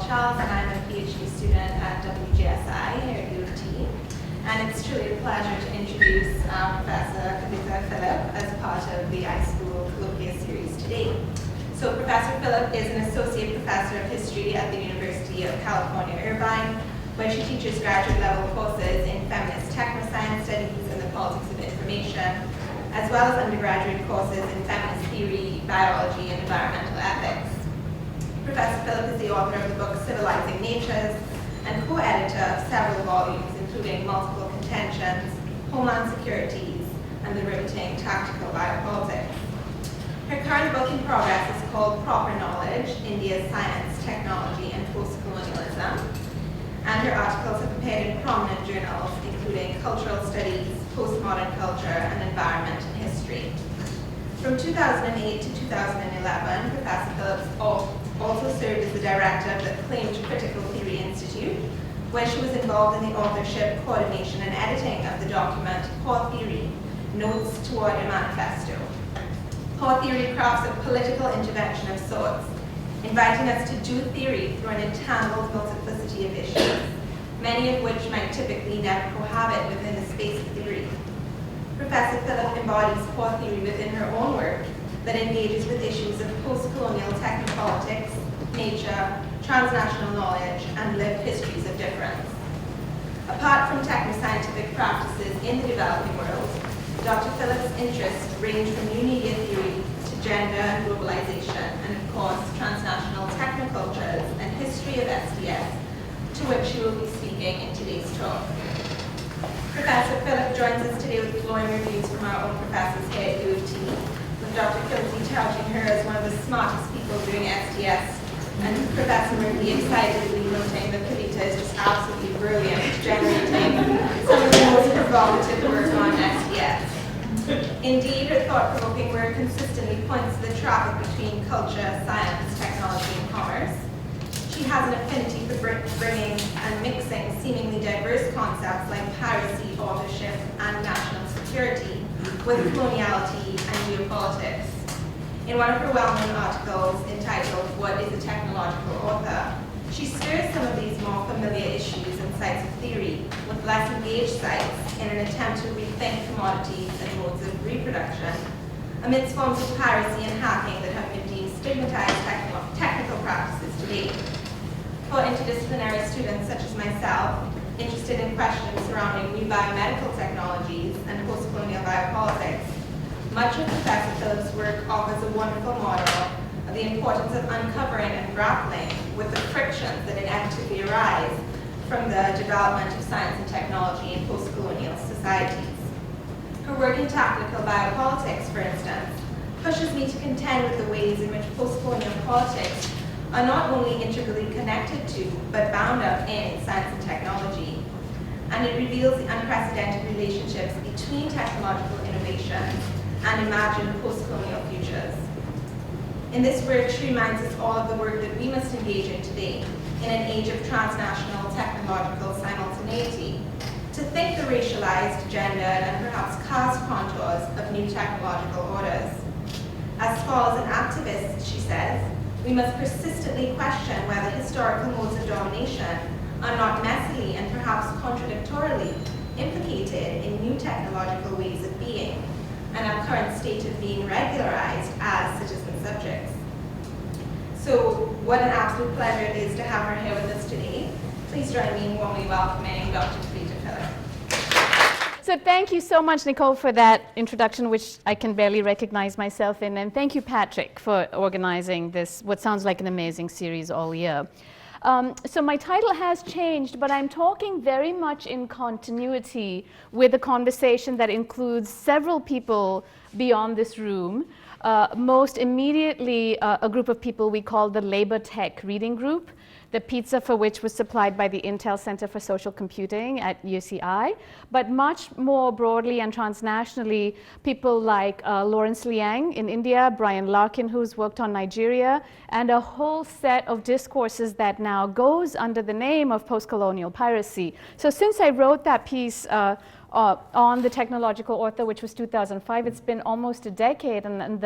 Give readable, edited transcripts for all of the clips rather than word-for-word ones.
Charles, and I'm a PhD student at WGSI here at U of T. And it's truly a pleasure to introduce Professor Kavita as part of the iSchool colloquia series today. So Professor Phillip is an associate professor of history at the University of California, Irvine, where she teaches graduate level courses in feminist technoscience studies and the politics of information, as well as undergraduate courses in feminist theory, biology, and environmental ethics. Professor Phillip is the author of the book Civilizing Natures and co-editor of several volumes, including Multiple Contentions, Homeland Securities, and the riveting Tactical Biopolitics. Her current book in progress is called Proper Knowledge, India's Science, Technology, and Post-Colonialism, and her articles have appeared in prominent journals, including Cultural Studies, Postmodern Culture, and Environment and History. From 2008 to 2011, Professor Phillips also served as the director of the acclaimed Critical Theory Institute, where she was involved in the authorship, coordination, and editing of the document Core Theory, Notes Toward a Manifesto. Core Theory crafts a political intervention of sorts, inviting us to do theory through an entangled multiplicity of issues, many of which might typically never cohabit within the space of theory. Professor Phillip embodies core theory within her own work that engages with issues of post-colonial technopolitics, nature, transnational knowledge, and lived histories of difference. Apart from technoscientific practices in the developing world, Dr. Phillip's interests range from new media theory to gender and globalization, and of course, transnational technocultures and history of SDS, to which she will be speaking in today's talk. Professor Phillip joins us today with glowing reviews from our own professors here at U of T, with Dr. Kelsey touting her as one of the smartest people doing SDS, and Professor Murphy excitedly noting that Kavita is just absolutely brilliant, generating some of the most provocative work on SDS. Indeed, her thought-provoking work consistently points to the traffic between culture, science, technology, and commerce. She has an affinity for bringing and mixing seemingly diverse concepts like piracy, authorship, and national security with coloniality and geopolitics. In one of her well-known articles entitled, What is a Technological Author?, she stirs some of these more familiar issues and sites of theory with less engaged sites in an attempt to rethink commodities and modes of reproduction amidst forms of piracy and hacking that have been deemed stigmatized technical practices to date. For interdisciplinary students such as myself, interested in questions surrounding new biomedical technologies and post-colonial biopolitics, much of Professor Phillip's work offers a wonderful model of the importance of uncovering and grappling with the frictions that inevitably arise from the development of science and technology in post-colonial societies. Her work in tactical biopolitics, for instance, pushes me to contend with the ways in which post-colonial politics are not only integrally connected to, but bound up in science and technology. And it reveals the unprecedented relationships between technological innovation and imagined post-colonial futures. In this work, she reminds us all of the work that we must engage in today, in an age of transnational technological simultaneity, to think the racialized, gendered, and perhaps caste contours of new technological orders. As scholars and activists, she says, we must persistently question whether historical modes of domination are not messily and perhaps contradictorily implicated in new technological ways of being, and our current state of being regularized as citizen subjects. So what an absolute pleasure it is to have her here with us today. Please join me in warmly welcoming Dr. Kavita Phillip. So thank you so much, Nicole, for that introduction, which I can barely recognize myself in. And thank you, Patrick, for organizing this, what sounds like an amazing series all year. So my title has changed, but I'm talking very much in continuity with a conversation that includes several people beyond this room. Most immediately, a group of people we call the Labor Tech Reading Group, the pizza for which was supplied by the Intel Center for Social Computing at UCI, but much more broadly and transnationally, people like Lawrence Liang in India, Brian Larkin, who's worked on Nigeria, and a whole set of discourses that now goes under the name of post-colonial piracy. So since I wrote that piece on the Technological Author, which was 2005. It's been almost a decade, and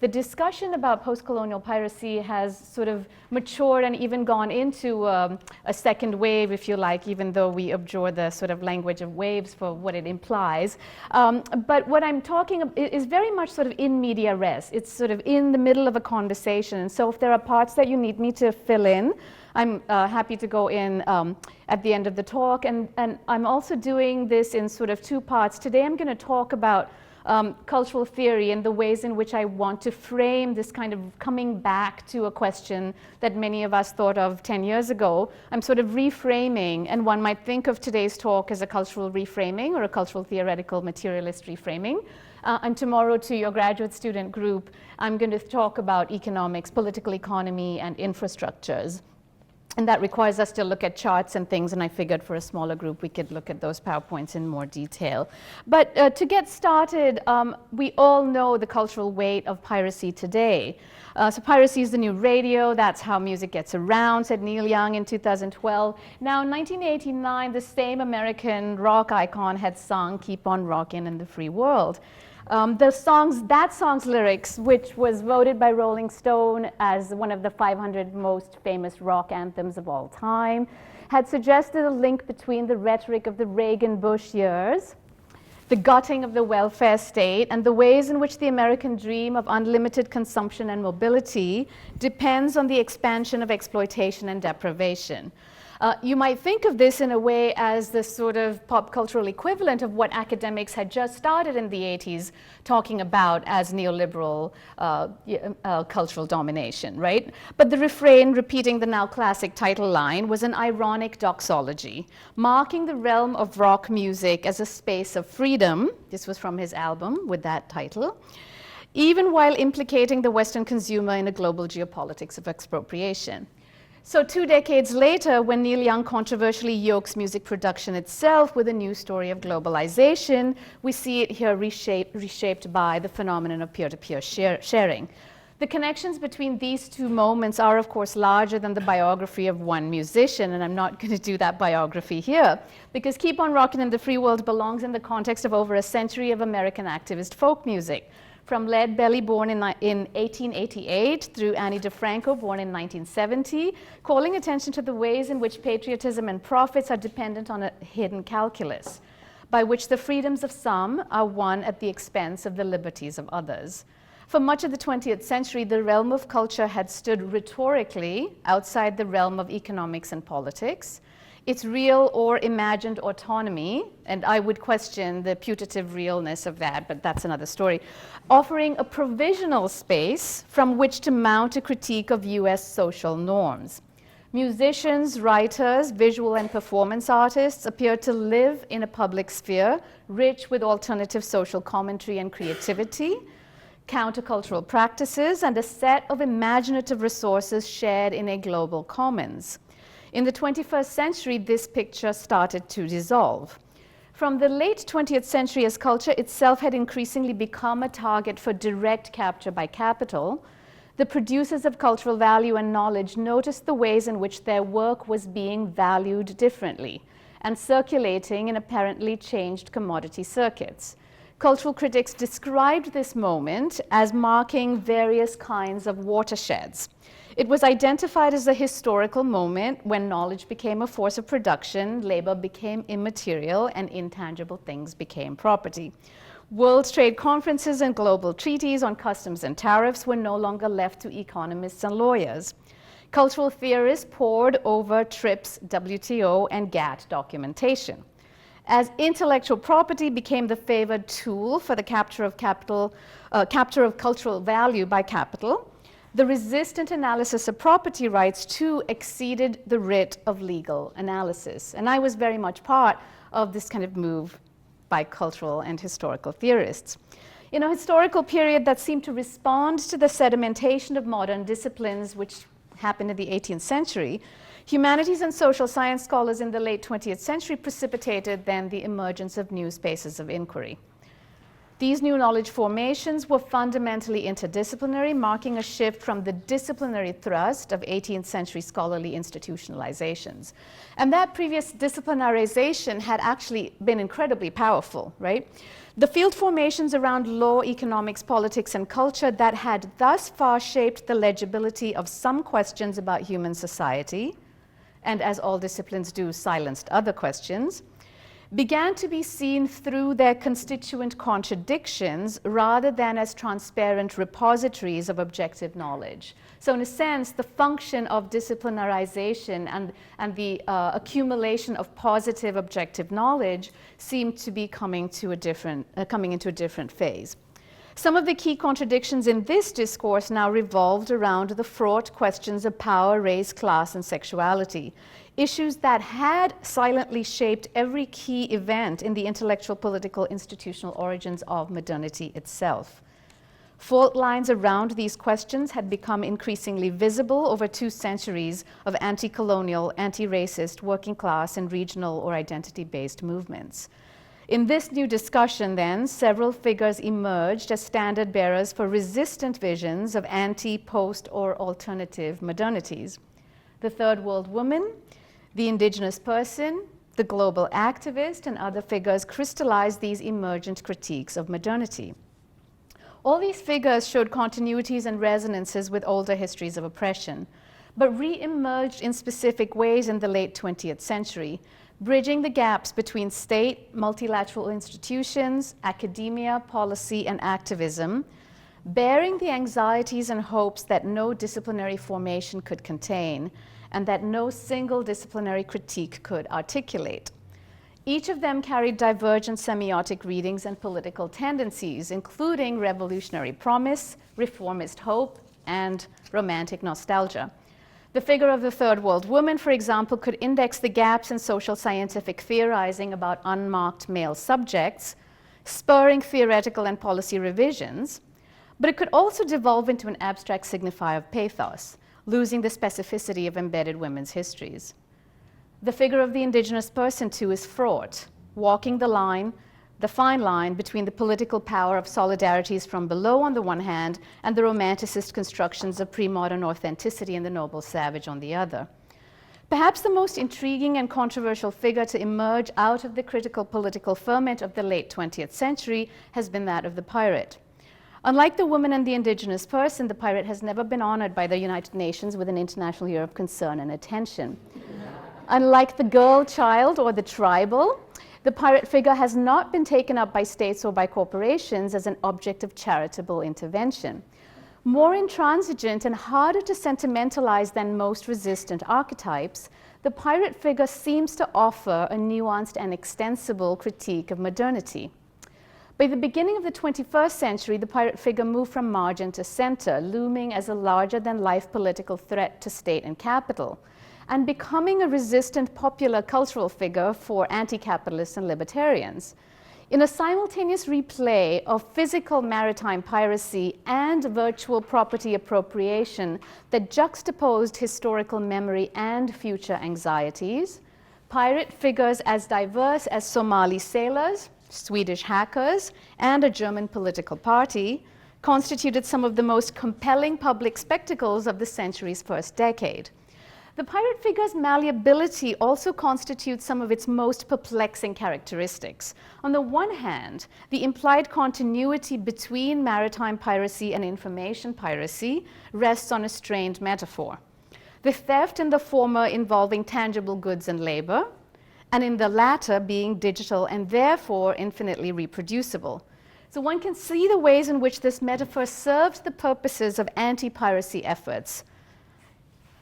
the discussion about post-colonial piracy has sort of matured and even gone into a second wave, if you like, even though we abjure the sort of language of waves for what it implies. But what I'm talking about is very much sort of in media res. It's sort of in the middle of a conversation. And so if there are parts that you need me to fill in, I'm happy to go in at the end of the talk. And I'm also doing this in sort of two parts. Today I'm going to talk about cultural theory and the ways in which I want to frame this kind of coming back to a question that many of us thought of 10 years ago. I'm sort of reframing, and one might think of today's talk as a cultural reframing or a cultural theoretical materialist reframing. And tomorrow to your graduate student group, I'm going to talk about economics, political economy, and infrastructures. And that requires us to look at charts and things, and I figured for a smaller group we could look at those PowerPoints in more detail. But to get started, we all know the cultural weight of piracy today. So piracy is the new radio, that's how music gets around, said Neil Young in 2012. Now in 1989, the same American rock icon had sung Keep on Rockin' in the Free World. That song's lyrics, which was voted by Rolling Stone as one of the 500 most famous rock anthems of all time, had suggested a link between the rhetoric of the Reagan-Bush years, the gutting of the welfare state, and the ways in which the American dream of unlimited consumption and mobility depends on the expansion of exploitation and deprivation. You might think of this in a way as the sort of pop cultural equivalent of what academics had just started in the 80s talking about as neoliberal cultural domination, right? But the refrain, repeating the now classic title line, was an ironic doxology, marking the realm of rock music as a space of freedom. This was from his album with that title, even while implicating the Western consumer in a global geopolitics of expropriation. So 2 decades later, when Neil Young controversially yokes music production itself with a new story of globalization, we see it here reshaped by the phenomenon of peer-to-peer sharing. The connections between these two moments are, of course, larger than the biography of one musician, and I'm not going to do that biography here, because Keep on Rockin' in the Free World belongs in the context of over a century of American activist folk music. From Lead Belly, born in 1888, through Annie DeFranco, born in 1970, calling attention to the ways in which patriotism and profits are dependent on a hidden calculus, by which the freedoms of some are won at the expense of the liberties of others. For much of the 20th century, the realm of culture had stood rhetorically outside the realm of economics and politics. Its real or imagined autonomy, and I would question the putative realness of that, but that's another story, offering a provisional space from which to mount a critique of US social norms. Musicians, writers, visual and performance artists appear to live in a public sphere rich with alternative social commentary and creativity, countercultural practices, and a set of imaginative resources shared in a global commons. In the 21st century, this picture started to dissolve. From the late 20th century, as culture itself had increasingly become a target for direct capture by capital, the producers of cultural value and knowledge noticed the ways in which their work was being valued differently and circulating in apparently changed commodity circuits. Cultural critics described this moment as marking various kinds of watersheds. It was identified as a historical moment when knowledge became a force of production, labor became immaterial, and intangible things became property. World trade conferences and global treaties on customs and tariffs were no longer left to economists and lawyers. Cultural theorists pored over TRIPS, WTO, and GATT documentation. As intellectual property became the favored tool for the capture of cultural value by capital, the resistant analysis of property rights too exceeded the writ of legal analysis. And I was very much part of this kind of move by cultural and historical theorists. In a historical period that seemed to respond to the sedimentation of modern disciplines, which happened in the 18th century, humanities and social science scholars in the late 20th century precipitated then the emergence of new spaces of inquiry. These new knowledge formations were fundamentally interdisciplinary, marking a shift from the disciplinary thrust of 18th century scholarly institutionalizations. And that previous disciplinarization had actually been incredibly powerful, right? The field formations around law, economics, politics, and culture that had thus far shaped the legibility of some questions about human society, and as all disciplines do, silenced other questions, began to be seen through their constituent contradictions rather than as transparent repositories of objective knowledge. So in a sense, the function of disciplinarization and the accumulation of positive objective knowledge seemed to be coming into a different phase. Some of the key contradictions in this discourse now revolved around the fraught questions of power, race, class, and sexuality, issues that had silently shaped every key event in the intellectual, political, institutional origins of modernity itself. Fault lines around these questions had become increasingly visible over 2 centuries of anti-colonial, anti-racist, working class, and regional or identity-based movements. In this new discussion, then, several figures emerged as standard bearers for resistant visions of anti, post, or alternative modernities. The third world woman, the indigenous person, the global activist, and other figures crystallized these emergent critiques of modernity. All these figures showed continuities and resonances with older histories of oppression, but re-emerged in specific ways in the late 20th century, bridging the gaps between state, multilateral institutions, academia, policy, and activism, bearing the anxieties and hopes that no disciplinary formation could contain, and that no single disciplinary critique could articulate. Each of them carried divergent semiotic readings and political tendencies, including revolutionary promise, reformist hope, and romantic nostalgia. The figure of the third world woman, for example, could index the gaps in social scientific theorizing about unmarked male subjects, spurring theoretical and policy revisions, but it could also devolve into an abstract signifier of pathos, losing the specificity of embedded women's histories. The figure of the indigenous person, too, is fraught, walking the fine line between the political power of solidarities from below on the one hand and the romanticist constructions of pre-modern authenticity and the noble savage on the other. Perhaps the most intriguing and controversial figure to emerge out of the critical political ferment of the late 20th century has been that of the pirate. Unlike the woman and the indigenous person, the pirate has never been honored by the United Nations with an International Year of Concern and Attention. Unlike the girl child or the tribal, the pirate figure has not been taken up by states or by corporations as an object of charitable intervention. More intransigent and harder to sentimentalize than most resistant archetypes, the pirate figure seems to offer a nuanced and extensible critique of modernity. By the beginning of the 21st century, the pirate figure moved from margin to center, looming as a larger-than-life political threat to state and capital, and becoming a resistant popular cultural figure for anti-capitalists and libertarians. In a simultaneous replay of physical maritime piracy and virtual property appropriation that juxtaposed historical memory and future anxieties, pirate figures as diverse as Somali sailors, Swedish hackers, and a German political party constituted some of the most compelling public spectacles of the century's first decade. The pirate figure's malleability also constitutes some of its most perplexing characteristics. On the one hand, the implied continuity between maritime piracy and information piracy rests on a strained metaphor. The theft in the former involving tangible goods and labor, and in the latter being digital and therefore infinitely reproducible. So one can see the ways in which this metaphor serves the purposes of anti-piracy efforts,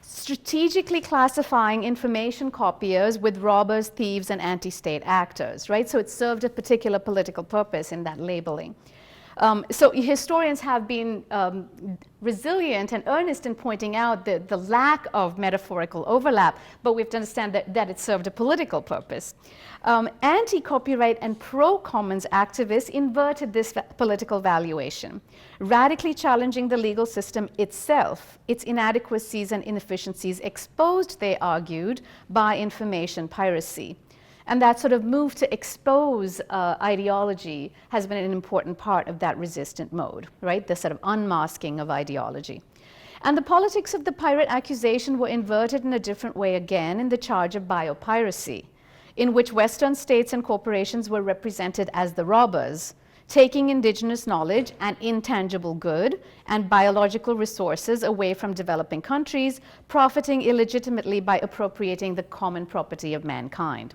strategically classifying information copiers with robbers, thieves, and anti-state actors, right? So it served a particular political purpose in that labeling. So historians have been resilient and earnest in pointing out the lack of metaphorical overlap, but we have to understand that it served a political purpose. Anti-copyright and pro-commons activists inverted this political valuation, radically challenging the legal system itself, its inadequacies and inefficiencies exposed, they argued, by information piracy. And that sort of move to expose ideology has been an important part of that resistant mode, right? The sort of unmasking of ideology. And the politics of the pirate accusation were inverted in a different way again in the charge of biopiracy, in which Western states and corporations were represented as the robbers, taking indigenous knowledge, an intangible good, and biological resources away from developing countries, profiting illegitimately by appropriating the common property of mankind.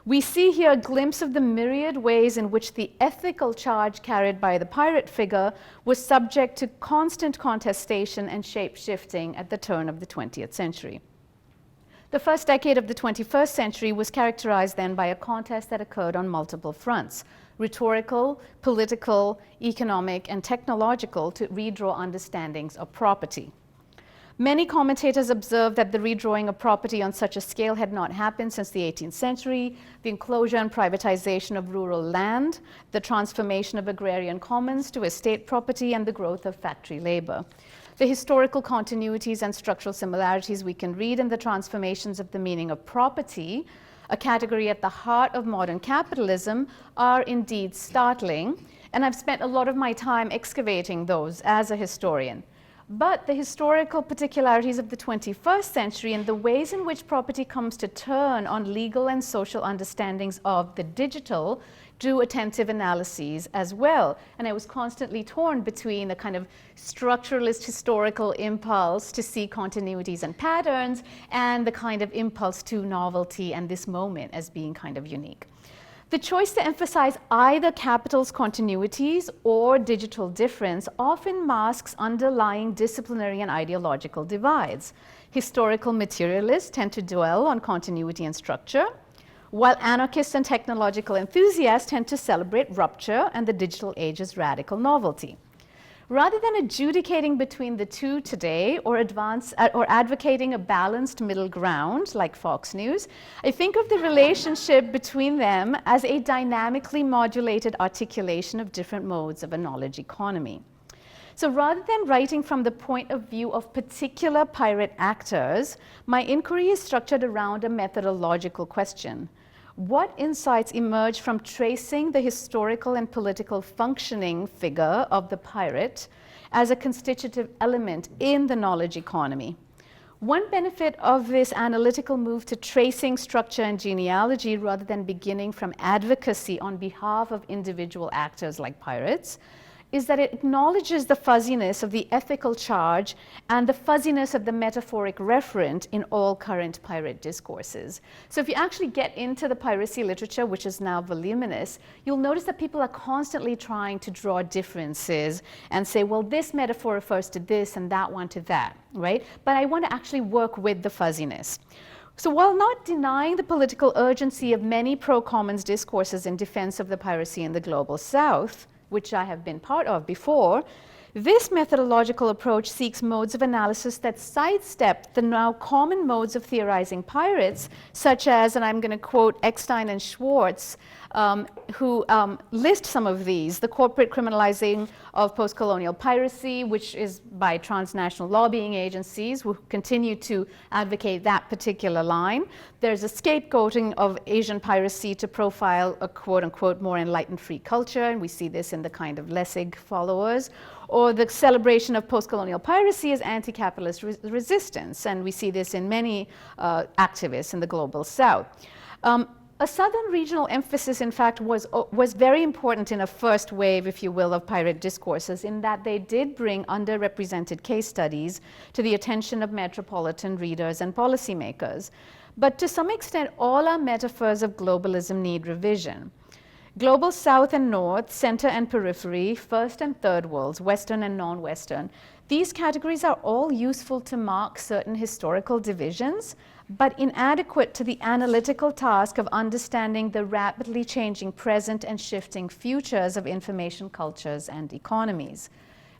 We see here a glimpse of the myriad ways in which the ethical charge carried by the pirate figure was subject to constant contestation and shape-shifting at the turn of the 20th century. The first decade of the 21st century was characterized then by a contest that occurred on multiple fronts: rhetorical, political, economic, and technological, to redraw understandings of property. Many commentators observe that the redrawing of property on such a scale had not happened since the 18th century, the enclosure and privatization of rural land, the transformation of agrarian commons to estate property, and the growth of factory labor. The historical continuities and structural similarities we can read in the transformations of the meaning of property, a category at the heart of modern capitalism, are indeed startling, and I've spent a lot of my time excavating those as a historian. But the historical particularities of the 21st century and the ways in which property comes to turn on legal and social understandings of the digital drew attentive analyses as well. And I was constantly torn between the kind of structuralist historical impulse to see continuities and patterns and the kind of impulse to novelty and this moment as being kind of unique. The choice to emphasize either capital's continuities or digital difference often masks underlying disciplinary and ideological divides. Historical materialists tend to dwell on continuity and structure, while anarchists and technological enthusiasts tend to celebrate rupture and the digital age's radical novelty. Rather than adjudicating between the two today or advocating a balanced middle ground like Fox News, I think of the relationship between them as a dynamically modulated articulation of different modes of a knowledge economy. So rather than writing from the point of view of particular pirate actors, my inquiry is structured around a methodological question. What insights emerge from tracing the historical and political functioning figure of the pirate as a constitutive element in the knowledge economy? One benefit of this analytical move to tracing structure and genealogy rather than beginning from advocacy on behalf of individual actors like pirates is that it acknowledges the fuzziness of the ethical charge and the fuzziness of the metaphoric referent in all current pirate discourses. So if you actually get into the piracy literature, which is now voluminous, you'll notice that people are constantly trying to draw differences and say, well, this metaphor refers to this and that one to that, right? But I want to actually work with the fuzziness. So while not denying the political urgency of many pro-commons discourses in defense of the piracy in the global South, which I have been part of before, this methodological approach seeks modes of analysis that sidestep the now common modes of theorizing pirates, such as, and I'm going to quote Eckstein and Schwartz, who list some of these: the corporate criminalizing of post-colonial piracy, which is by transnational lobbying agencies who continue to advocate that particular line. There's a scapegoating of Asian piracy to profile a quote-unquote more enlightened free culture, and we see this in the kind of Lessig followers, or the celebration of post-colonial piracy as anti-capitalist resistance, and we see this in many activists in the global South. A southern regional emphasis, in fact, was very important in a first wave, if you will, of pirate discourses, in that they did bring underrepresented case studies to the attention of metropolitan readers and policymakers. But to some extent, all our metaphors of globalism need revision. Global South and North, center and periphery, first and third worlds, Western and non-Western, these categories are all useful to mark certain historical divisions, but inadequate to the analytical task of understanding the rapidly changing present and shifting futures of information cultures and economies.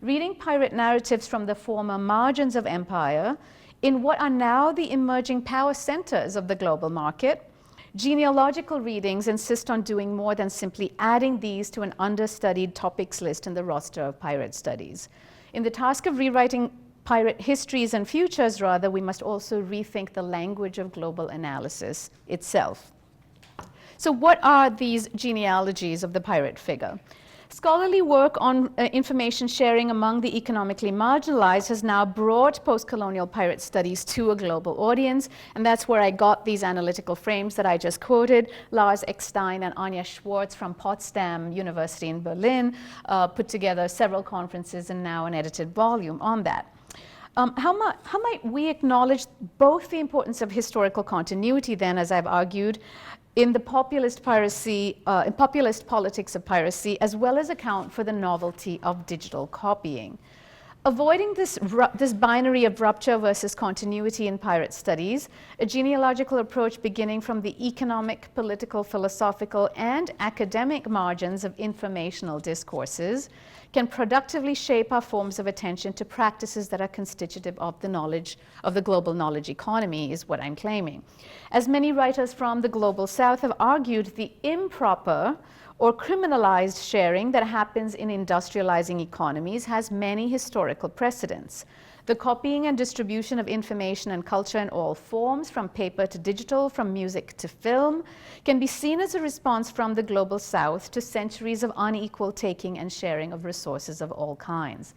Reading pirate narratives from the former margins of empire in what are now the emerging power centers of the global market, genealogical readings insist on doing more than simply adding these to an understudied topics list in the roster of pirate studies. In the task of rewriting pirate histories and futures, rather, we must also rethink the language of global analysis itself. So what are these genealogies of the pirate figure? Scholarly work on information sharing among the economically marginalized has now brought post-colonial pirate studies to a global audience, and that's where I got these analytical frames that I just quoted. Lars Eckstein and Anja Schwartz from Potsdam University in Berlin put together several conferences and now an edited volume on that. How might we acknowledge both the importance of historical continuity then, as I've argued, in the populist piracy, in populist politics of piracy, as well as account for the novelty of digital copying? Avoiding this binary of rupture versus continuity in pirate studies, a genealogical approach beginning from the economic, political, philosophical, and academic margins of informational discourses can productively shape our forms of attention to practices that are constitutive of the knowledge, of the global knowledge economy, is what I'm claiming. As many writers from the global south have argued, the improper or criminalized sharing that happens in industrializing economies has many historical precedents. The copying and distribution of information and culture in all forms, from paper to digital, from music to film, can be seen as a response from the global south to centuries of unequal taking and sharing of resources of all kinds.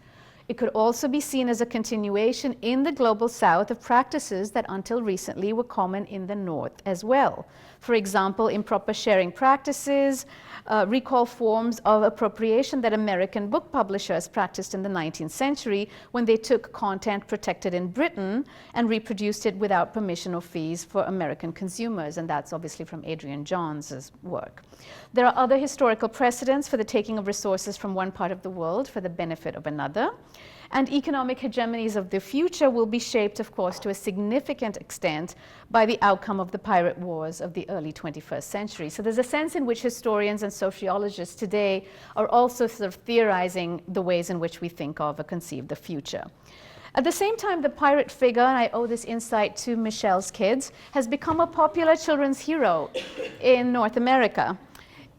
It could also be seen as a continuation in the global south of practices that until recently were common in the north as well. For example, improper sharing practices recall forms of appropriation that American book publishers practiced in the 19th century when they took content protected in Britain and reproduced it without permission or fees for American consumers, and that's obviously from Adrian Johns' work. There are other historical precedents for the taking of resources from one part of the world for the benefit of another. And economic hegemonies of the future will be shaped, of course, to a significant extent by the outcome of the pirate wars of the early 21st century. So there's a sense in which historians and sociologists today are also sort of theorizing the ways in which we think of or conceive the future. At the same time, the pirate figure, and I owe this insight to Michelle's kids, has become a popular children's hero in North America.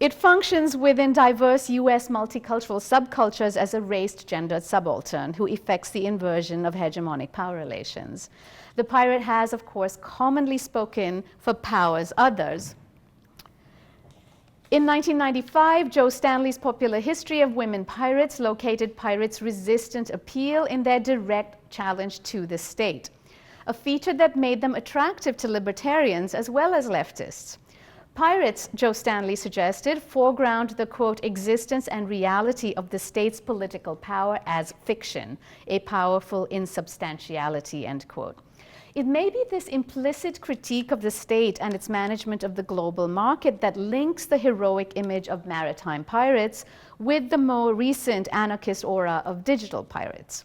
It functions within diverse US multicultural subcultures as a raced gendered subaltern who effects the inversion of hegemonic power relations. The pirate has, of course, commonly spoken for powers others. In 1995, Joe Stanley's popular history of women pirates located pirates' resistant appeal in their direct challenge to the state, a feature that made them attractive to libertarians as well as leftists. Pirates, Joe Stanley suggested, foreground the, quote, existence and reality of the state's political power as fiction, a powerful insubstantiality, end quote. It may be this implicit critique of the state and its management of the global market that links the heroic image of maritime pirates with the more recent anarchist aura of digital pirates.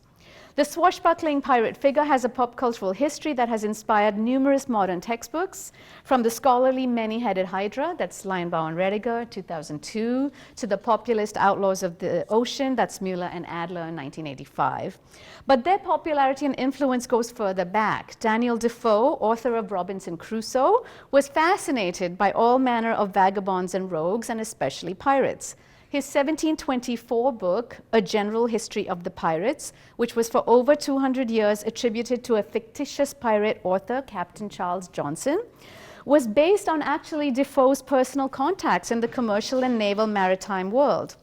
The swashbuckling pirate figure has a pop cultural history that has inspired numerous modern textbooks, from the scholarly Many-Headed Hydra, that's Linebaugh and Rediger, 2002, to the populist Outlaws of the Ocean, that's Mueller and Adler in 1985. But their popularity and influence goes further back. Daniel Defoe, author of Robinson Crusoe, was fascinated by all manner of vagabonds and rogues, and especially pirates. His 1724 book, A General History of the Pirates, which was for over 200 years attributed to a fictitious pirate author, Captain Charles Johnson, was based on actually Defoe's personal contacts in the commercial and naval maritime world.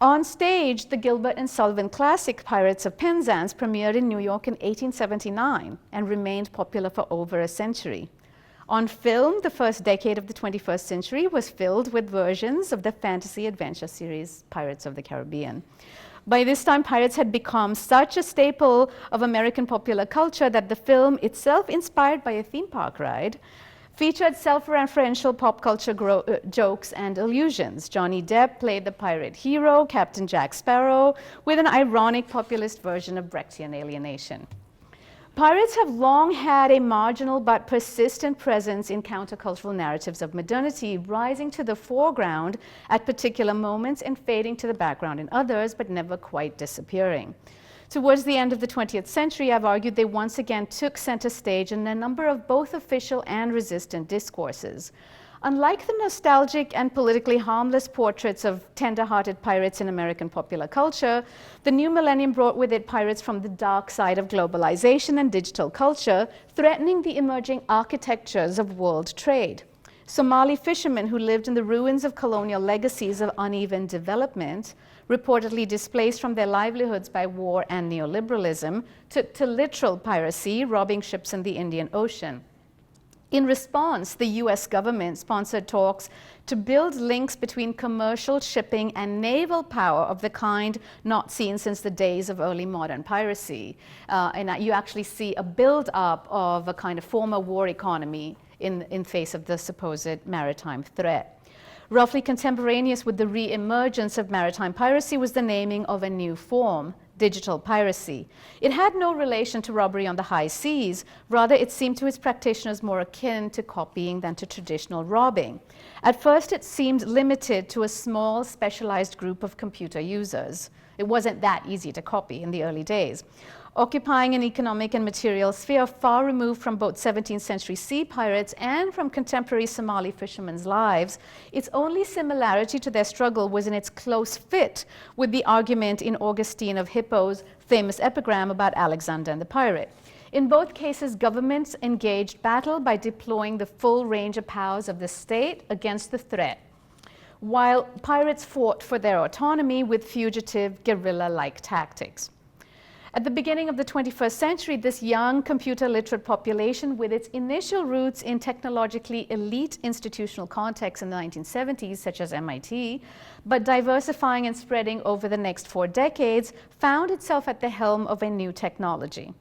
On stage, the Gilbert and Sullivan classic Pirates of Penzance premiered in New York in 1879 and remained popular for over a century. On film, the first decade of the 21st century was filled with versions of the fantasy adventure series Pirates of the Caribbean. By this time, pirates had become such a staple of American popular culture that the film, itself inspired by a theme park ride, featured self-referential pop culture jokes and allusions. Johnny Depp played the pirate hero, Captain Jack Sparrow, with an ironic populist version of Brechtian alienation. Pirates have long had a marginal but persistent presence in countercultural narratives of modernity, rising to the foreground at particular moments and fading to the background in others, but never quite disappearing. Towards the end of the 20th century, I've argued they once again took center stage in a number of both official and resistant discourses. Unlike the nostalgic and politically harmless portraits of tender-hearted pirates in American popular culture, the new millennium brought with it pirates from the dark side of globalization and digital culture, threatening the emerging architectures of world trade. Somali fishermen who lived in the ruins of colonial legacies of uneven development, reportedly displaced from their livelihoods by war and neoliberalism, took to literal piracy, robbing ships in the Indian Ocean. In response, the US government sponsored talks to build links between commercial shipping and naval power of the kind not seen since the days of early modern piracy. And you actually see a build-up of a kind of former war economy in face of the supposed maritime threat. Roughly contemporaneous with the re-emergence of maritime piracy was the naming of a new form, digital piracy. It had no relation to robbery on the high seas. Rather, it seemed to its practitioners more akin to copying than to traditional robbing. At first, it seemed limited to a small, specialized group of computer users. It wasn't that easy to copy in the early days. Occupying an economic and material sphere far removed from both 17th century sea pirates and from contemporary Somali fishermen's lives, its only similarity to their struggle was in its close fit with the argument in Augustine of Hippo's famous epigram about Alexander and the pirate. In both cases, governments engaged battle by deploying the full range of powers of the state against the threat, while pirates fought for their autonomy with fugitive, guerrilla-like tactics. At the beginning of the 21st century, this young computer-literate population, with its initial roots in technologically elite institutional contexts in the 1970s, such as MIT, but diversifying and spreading over the next 4 decades, found itself at the helm of a new technology.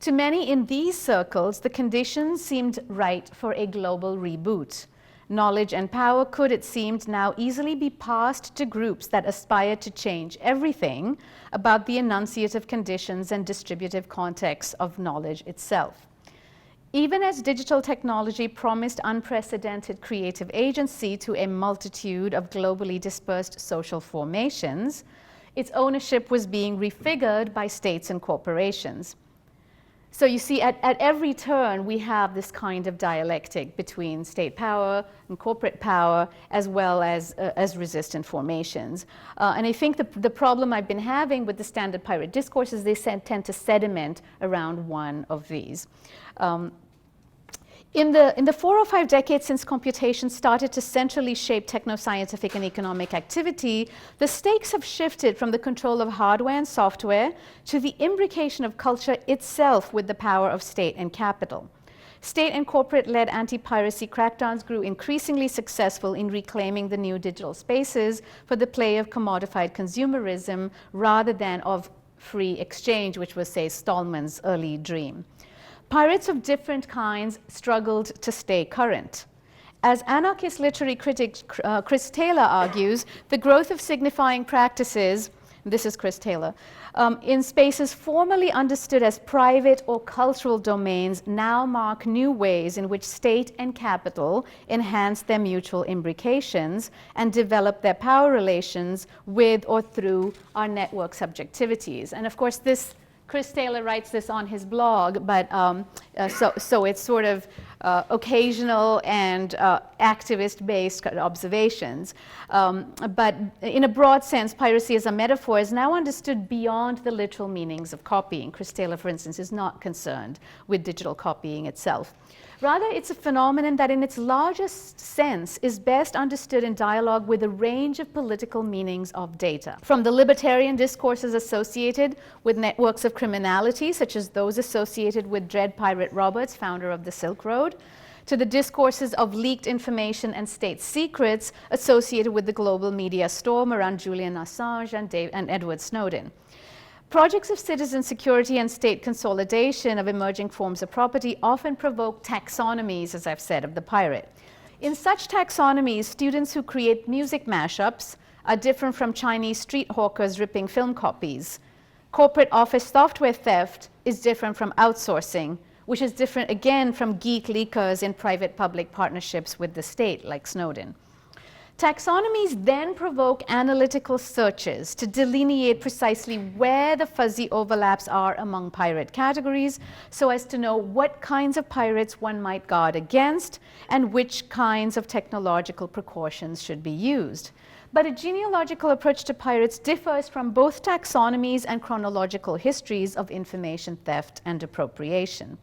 To many in these circles, the conditions seemed right for a global reboot. Knowledge and power could, it seemed, now easily be passed to groups that aspired to change everything about the enunciative conditions and distributive context of knowledge itself. Even as digital technology promised unprecedented creative agency to a multitude of globally dispersed social formations, its ownership was being refigured by states and corporations. So you see, at every turn, we have this kind of dialectic between state power and corporate power, as well as resistant formations. And I think the problem I've been having with the standard pirate discourse is they tend to sediment around one of these. In the 4 or 5 decades since computation started to centrally shape techno-scientific and economic activity, the stakes have shifted from the control of hardware and software to the imbrication of culture itself with the power of state and capital. State and corporate-led anti-piracy crackdowns grew increasingly successful in reclaiming the new digital spaces for the play of commodified consumerism rather than of free exchange, which was, say, Stallman's early dream. Pirates of different kinds struggled to stay current. As anarchist literary critic Chris Taylor argues, the growth of signifying practices, this is Chris Taylor, in spaces formerly understood as private or cultural domains now mark new ways in which state and capital enhance their mutual imbrications and develop their power relations with or through our network subjectivities. And of course, this Chris Taylor writes this on his blog, but so it's sort of occasional and activist-based observations. But in a broad sense, piracy as a metaphor is now understood beyond the literal meanings of copying. Chris Taylor, for instance, is not concerned with digital copying itself. Rather, it's a phenomenon that in its largest sense is best understood in dialogue with a range of political meanings of data. From the libertarian discourses associated with networks of criminality, such as those associated with Dread Pirate Roberts, founder of the Silk Road, to the discourses of leaked information and state secrets associated with the global media storm around Julian Assange and Edward Snowden. Projects of citizen security and state consolidation of emerging forms of property often provoke taxonomies, as I've said, of the pirate. In such taxonomies, students who create music mashups are different from Chinese street hawkers ripping film copies. Corporate office software theft is different from outsourcing, which is different again from geek leakers in private-public partnerships with the state, like Snowden. Taxonomies then provoke analytical searches to delineate precisely where the fuzzy overlaps are among pirate categories so as to know what kinds of pirates one might guard against and which kinds of technological precautions should be used. But a genealogical approach to pirates differs from both taxonomies and chronological histories of information theft and appropriation.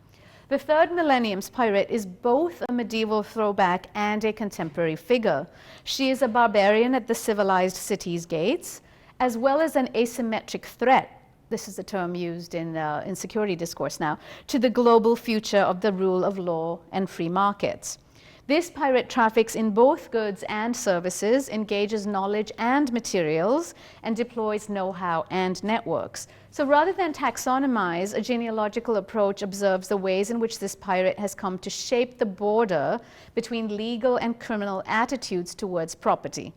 The third millennium's pirate is both a medieval throwback and a contemporary figure. She is a barbarian at the civilized city's gates, as well as an asymmetric threat, this is a term used in security discourse now, to the global future of the rule of law and free markets. This pirate traffics in both goods and services, engages knowledge and materials, and deploys know-how and networks. So rather than taxonomize, a genealogical approach observes the ways in which this pirate has come to shape the border between legal and criminal attitudes towards property.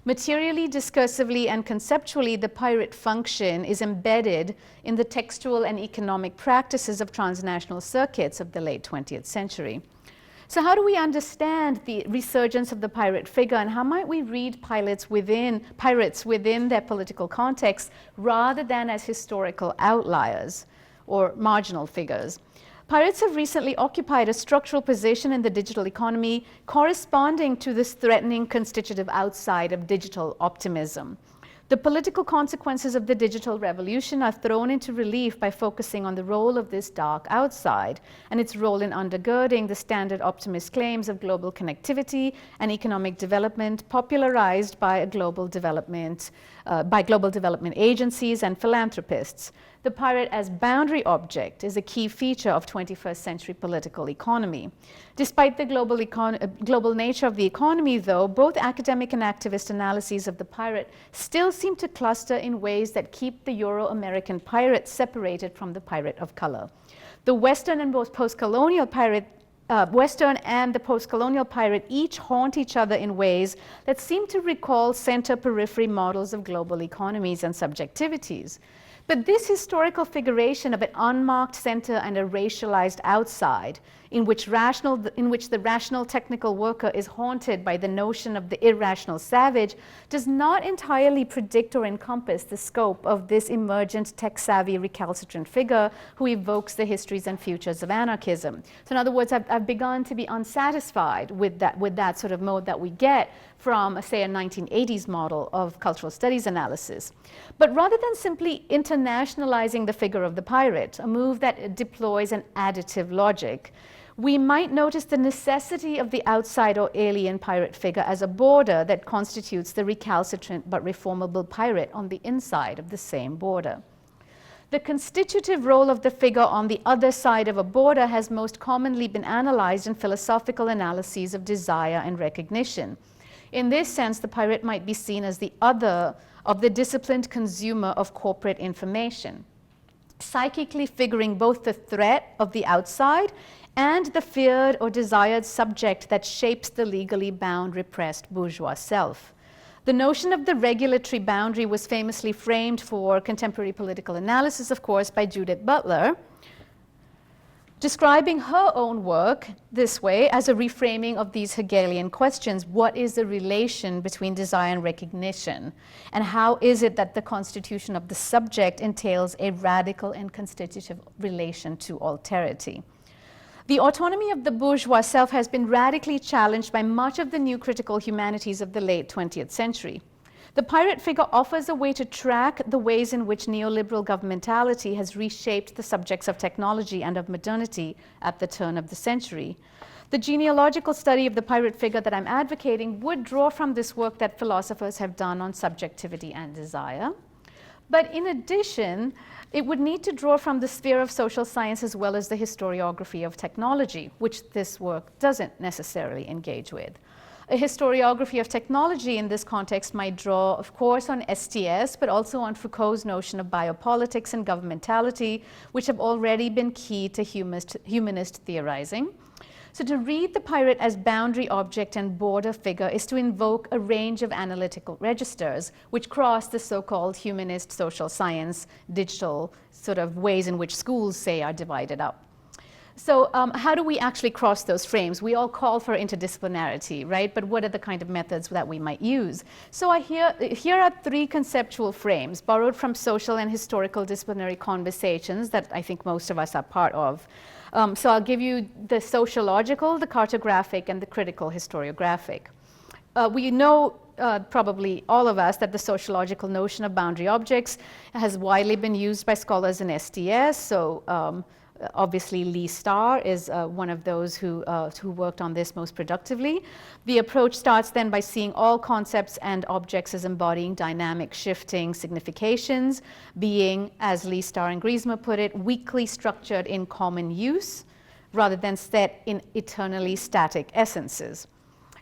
Materially, discursively, and conceptually, the pirate function is embedded in the textual and economic practices of transnational circuits of the late 20th century. So how do we understand the resurgence of the pirate figure, and how might we read pirates within their political context rather than as historical outliers or marginal figures? Pirates have recently occupied a structural position in the digital economy corresponding to this threatening constitutive outside of digital optimism. The political consequences of the digital revolution are thrown into relief by focusing on the role of this dark outside and its role in undergirding the standard optimist claims of global connectivity and economic development popularized by global development agencies and philanthropists. The pirate as boundary object is a key feature of 21st century political economy. Despite the global nature of the economy, though, both academic and activist analyses of the pirate still seem to cluster in ways that keep the Euro-American pirate separated from the pirate of color. The Western and post-colonial pirate Western and the post-colonial pirate each haunt each other in ways that seem to recall center-periphery models of global economies and subjectivities. But this historical figuration of an unmarked center and a racialized outside, in which the rational technical worker is haunted by the notion of the irrational savage, does not entirely predict or encompass the scope of this emergent tech-savvy recalcitrant figure who evokes the histories and futures of anarchism. So in other words, I've begun to be unsatisfied with that sort of mode that we get from, say, a 1980s model of cultural studies analysis. But rather than simply internationalizing the figure of the pirate, a move that deploys an additive logic, we might notice the necessity of the outside or alien pirate figure as a border that constitutes the recalcitrant but reformable pirate on the inside of the same border. The constitutive role of the figure on the other side of a border has most commonly been analyzed in philosophical analyses of desire and recognition. In this sense, the pirate might be seen as the other of the disciplined consumer of corporate information, psychically figuring both the threat of the outside and the feared or desired subject that shapes the legally bound, repressed bourgeois self. The notion of the regulatory boundary was famously framed for contemporary political analysis, of course, by Judith Butler, describing her own work this way as a reframing of these Hegelian questions. What is the relation between desire and recognition? And how is it that the constitution of the subject entails a radical and constitutive relation to alterity? The autonomy of the bourgeois self has been radically challenged by much of the new critical humanities of the late 20th century. The pirate figure offers a way to track the ways in which neoliberal governmentality has reshaped the subjects of technology and of modernity at the turn of the century. The genealogical study of the pirate figure that I'm advocating would draw from this work that philosophers have done on subjectivity and desire. But in addition, it would need to draw from the sphere of social science as well as the historiography of technology, which this work doesn't necessarily engage with. A historiography of technology in this context might draw, of course, on STS, but also on Foucault's notion of biopolitics and governmentality, which have already been key to humanist theorizing. So to read the pirate as boundary object and border figure is to invoke a range of analytical registers which cross the so-called humanist, social science, digital sort of ways in which schools, say, are divided up. So how do we actually cross those frames? We all call for interdisciplinarity, right? But what are the kind of methods that we might use? So here are three conceptual frames borrowed from social and historical disciplinary conversations that I think most of us are part of. So I'll give you the sociological, the cartographic, and the critical historiographic. We know, probably all of us, that the sociological notion of boundary objects has widely been used by scholars in STS. So Obviously, Lee Starr is one of those who worked on this most productively. The approach starts then by seeing all concepts and objects as embodying dynamic, shifting significations, being, as Lee Starr and Griesmer put it, weakly structured in common use, rather than set in eternally static essences.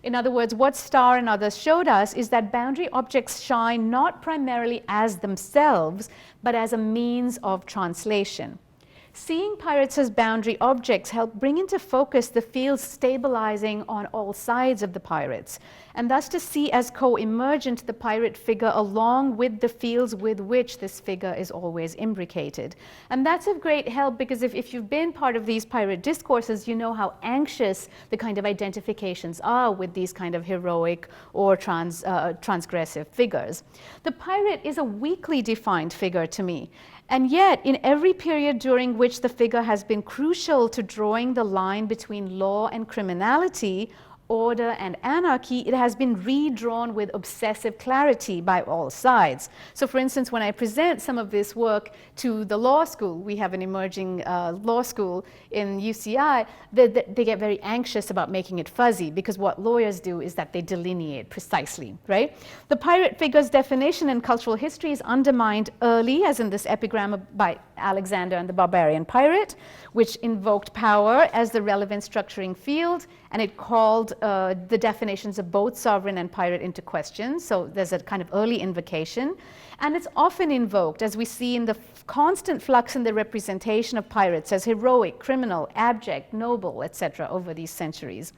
In other words, what Starr and others showed us is that boundary objects shine not primarily as themselves, but as a means of translation. Seeing pirates as boundary objects help bring into focus the fields stabilizing on all sides of the pirates, and thus to see as co-emergent the pirate figure along with the fields with which this figure is always imbricated. And that's of great help, because if you've been part of these pirate discourses, you know how anxious the kind of identifications are with these kind of heroic or transgressive figures. The pirate is a weakly defined figure to me. And yet, in every period during which the figure has been crucial to drawing the line between law and criminality, order and anarchy, it has been redrawn with obsessive clarity by all sides. So for instance, when I present some of this work to the law school, we have an emerging law school in UCI, they get very anxious about making it fuzzy, because what lawyers do is that they delineate precisely, right? The pirate figure's definition in cultural history is undermined early, as in this epigram by Alexander and the Barbarian Pirate, which invoked power as the relevant structuring field, and it called the definitions of both sovereign and pirate into question. So there's a kind of early invocation. And it's often invoked, as we see in the constant flux in the representation of pirates as heroic, criminal, abject, noble, etc. over these centuries.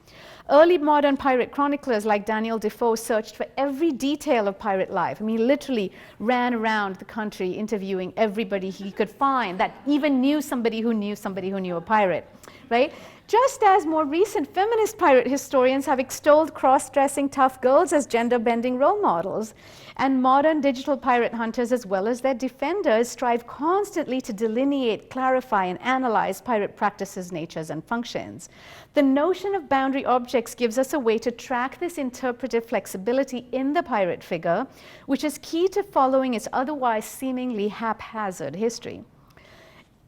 Early modern pirate chroniclers like Daniel Defoe searched for every detail of pirate life. I mean, he literally ran around the country interviewing everybody he could find that even knew somebody who knew a pirate, right? Just as more recent feminist pirate historians have extolled cross-dressing tough girls as gender-bending role models, and modern digital pirate hunters, as well as their defenders, strive constantly to delineate, clarify, and analyze pirate practices, natures, and functions. The notion of boundary objects gives us a way to track this interpretive flexibility in the pirate figure, which is key to following its otherwise seemingly haphazard history.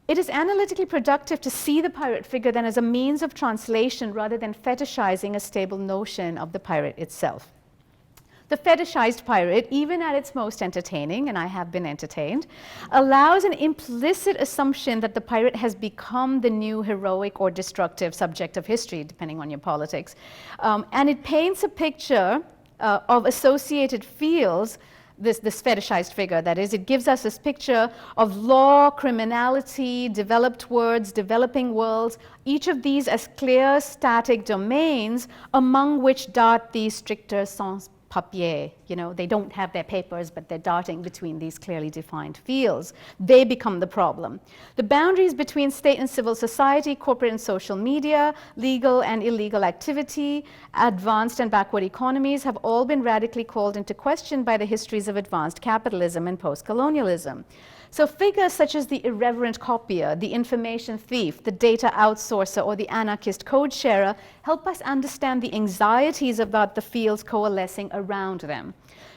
It is analytically productive to see the pirate figure then as a means of translation rather than fetishizing a stable notion of the pirate itself. The fetishized pirate, even at its most entertaining, and I have been entertained, allows an implicit assumption that the pirate has become the new heroic or destructive subject of history, depending on your politics. And it paints a picture of associated fields, this fetishized figure, that is. It gives us this picture of law, criminality, developed words, developing worlds, each of these as clear static domains among which dart these stricter sans papier. You know, they don't have their papers, but they're darting between these clearly defined fields. They become the problem. The boundaries between state and civil society, corporate and social media, legal and illegal activity, advanced and backward economies have all been radically called into question by the histories of advanced capitalism and post-colonialism. So figures such as the irreverent copier, the information thief, the data outsourcer, or the anarchist code sharer help us understand the anxieties about the fields coalescing around them.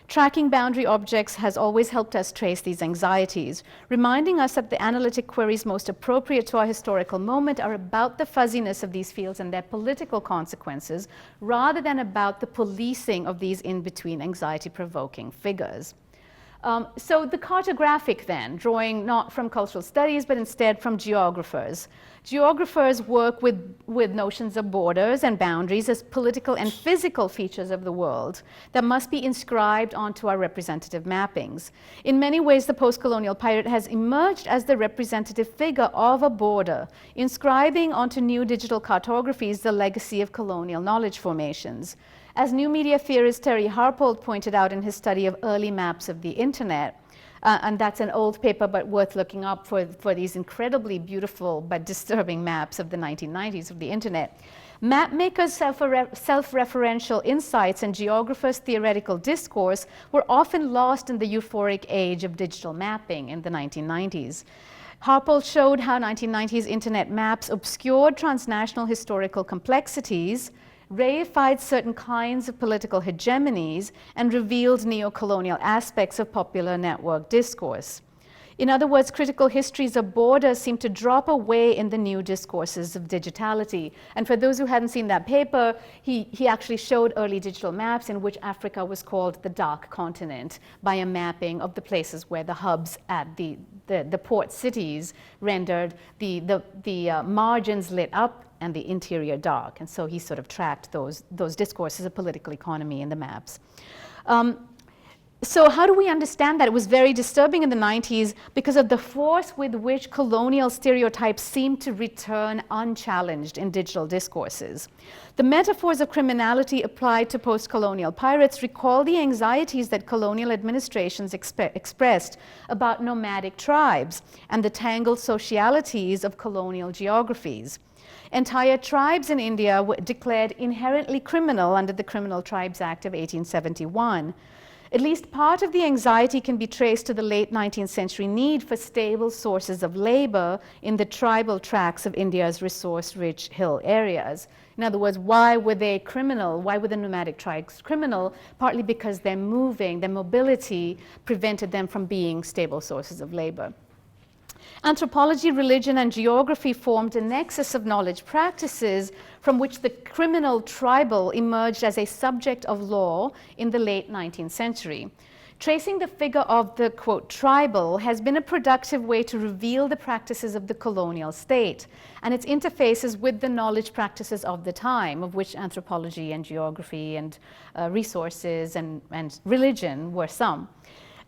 Tracking boundary objects has always helped us trace these anxieties, reminding us that the analytic queries most appropriate to our historical moment are about the fuzziness of these fields and their political consequences, rather than about the policing of these in-between anxiety-provoking figures. So the cartographic then, drawing not from cultural studies, but instead from geographers. Geographers work with notions of borders and boundaries as political and physical features of the world that must be inscribed onto our representative mappings. In many ways, the post-colonial pirate has emerged as the representative figure of a border, inscribing onto new digital cartographies the legacy of colonial knowledge formations. As new media theorist Terry Harpold pointed out in his study of early maps of the internet, and that's an old paper but worth looking up for these incredibly beautiful but disturbing maps of the 1990s of the internet, mapmakers' self-referential insights and geographers' theoretical discourse were often lost in the euphoric age of digital mapping in the 1990s. Harpold showed how 1990s internet maps obscured transnational historical complexities, reified certain kinds of political hegemonies, and revealed neo-colonial aspects of popular network discourse. In other words, critical histories of borders seem to drop away in the new discourses of digitality. And for those who hadn't seen that paper, he actually showed early digital maps in which Africa was called the dark continent by a mapping of the places where the hubs at the port cities rendered the margins lit up and the interior dark. And so he sort of tracked those discourses of political economy in the maps. So how do we understand that? It was very disturbing in the 90s because of the force with which colonial stereotypes seemed to return unchallenged in digital discourses. The metaphors of criminality applied to post-colonial pirates recall the anxieties that colonial administrations expressed about nomadic tribes and the tangled socialities of colonial geographies. Entire tribes in India were declared inherently criminal under the Criminal Tribes Act of 1871. At least part of the anxiety can be traced to the late 19th century need for stable sources of labor in the tribal tracts of India's resource-rich hill areas. In other words, why were they criminal? Why were the nomadic tribes criminal? Partly because their mobility prevented them from being stable sources of labor. Anthropology, religion, and geography formed a nexus of knowledge practices from which the criminal tribal emerged as a subject of law in the late 19th century. Tracing the figure of the, quote, tribal has been a productive way to reveal the practices of the colonial state and its interfaces with the knowledge practices of the time, of which anthropology and geography and resources and religion were some.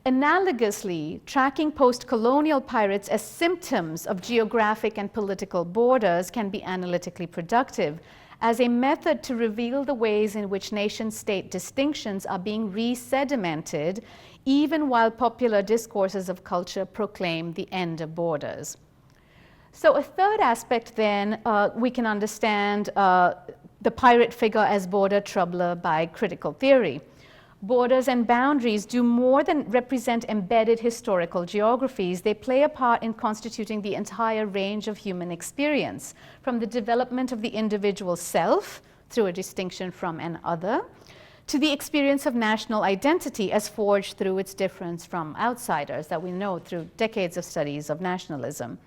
Analogously, tracking post-colonial pirates as symptoms of geographic and political borders can be analytically productive as a method to reveal the ways in which nation-state distinctions are being re-sedimented, even while popular discourses of culture proclaim the end of borders. So a third aspect then, we can understand the pirate figure as border troubler by critical theory. Borders and boundaries do more than represent embedded historical geographies. They play a part in constituting the entire range of human experience, from the development of the individual self through a distinction from an other, to the experience of national identity as forged through its difference from outsiders that we know through decades of studies of nationalism.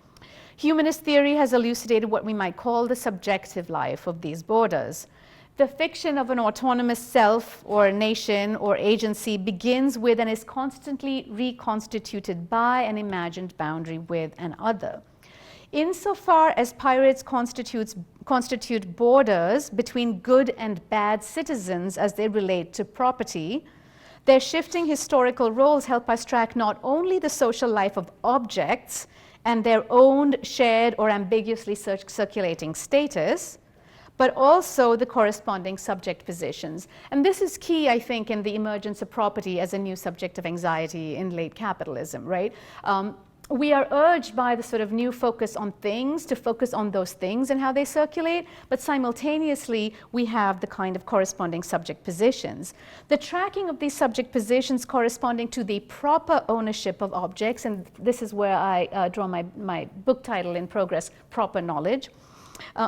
Humanist theory has elucidated what we might call the subjective life of these borders. The fiction of an autonomous self or nation or agency begins with and is constantly reconstituted by an imagined boundary with an other. Insofar as pirates constitute borders between good and bad citizens as they relate to property, their shifting historical roles help us track not only the social life of objects and their own shared or ambiguously circulating status, but also the corresponding subject positions. And this is key, I think, in the emergence of property as a new subject of anxiety in late capitalism, right? We are urged by the sort of new focus on things to focus on those things and how they circulate, but simultaneously we have the kind of corresponding subject positions. The tracking of these subject positions corresponding to the proper ownership of objects, and this is where I draw my book title in progress, Proper Knowledge.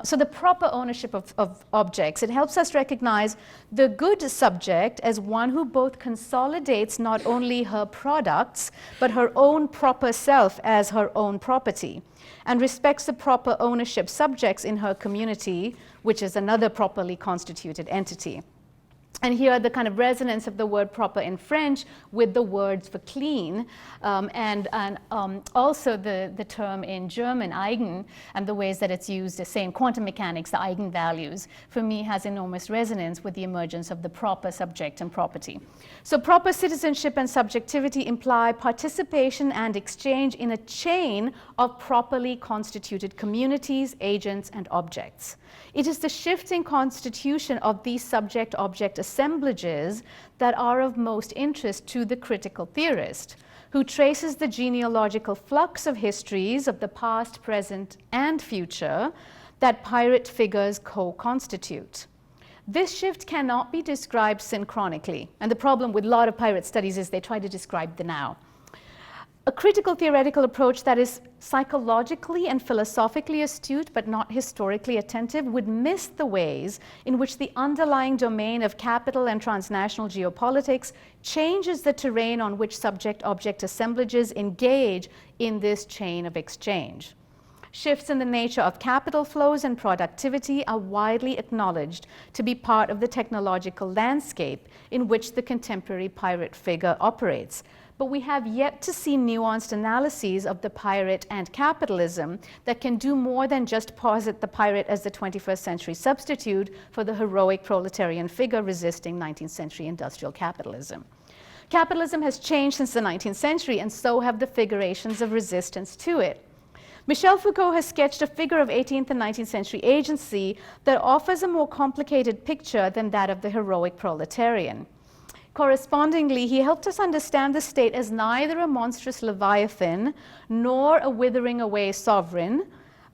So the proper ownership of objects, it helps us recognize the good subject as one who both consolidates not only her products, but her own proper self as her own property, and respects the proper ownership subjects in her community, which is another properly constituted entity. And here the kind of resonance of the word proper in French with the words for clean, and also the term in German, eigen, and the ways that it's used, say in quantum mechanics, the eigenvalues, for me has enormous resonance with the emergence of the proper subject and property. So proper citizenship and subjectivity imply participation and exchange in a chain of properly constituted communities, agents, and objects. It is the shifting constitution of these subject-object assemblages that are of most interest to the critical theorist, who traces the genealogical flux of histories of the past, present, and future that pirate figures co-constitute. This shift cannot be described synchronically, and the problem with a lot of pirate studies is they try to describe the now. A critical theoretical approach that is psychologically and philosophically astute but not historically attentive would miss the ways in which the underlying domain of capital and transnational geopolitics changes the terrain on which subject-object assemblages engage in this chain of exchange. Shifts in the nature of capital flows and productivity are widely acknowledged to be part of the technological landscape in which the contemporary pirate figure operates. But we have yet to see nuanced analyses of the pirate and capitalism that can do more than just posit the pirate as the 21st century substitute for the heroic proletarian figure resisting 19th century industrial capitalism. Capitalism has changed since the 19th century, and so have the figurations of resistance to it. Michel Foucault has sketched a figure of 18th and 19th century agency that offers a more complicated picture than that of the heroic proletarian. Correspondingly, he helped us understand the state as neither a monstrous leviathan nor a withering away sovereign,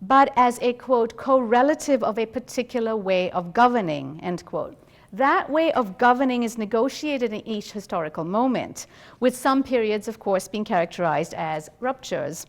but as a, quote, correlative of a particular way of governing, end quote. That way of governing is negotiated in each historical moment, with some periods, of course, being characterized as ruptures.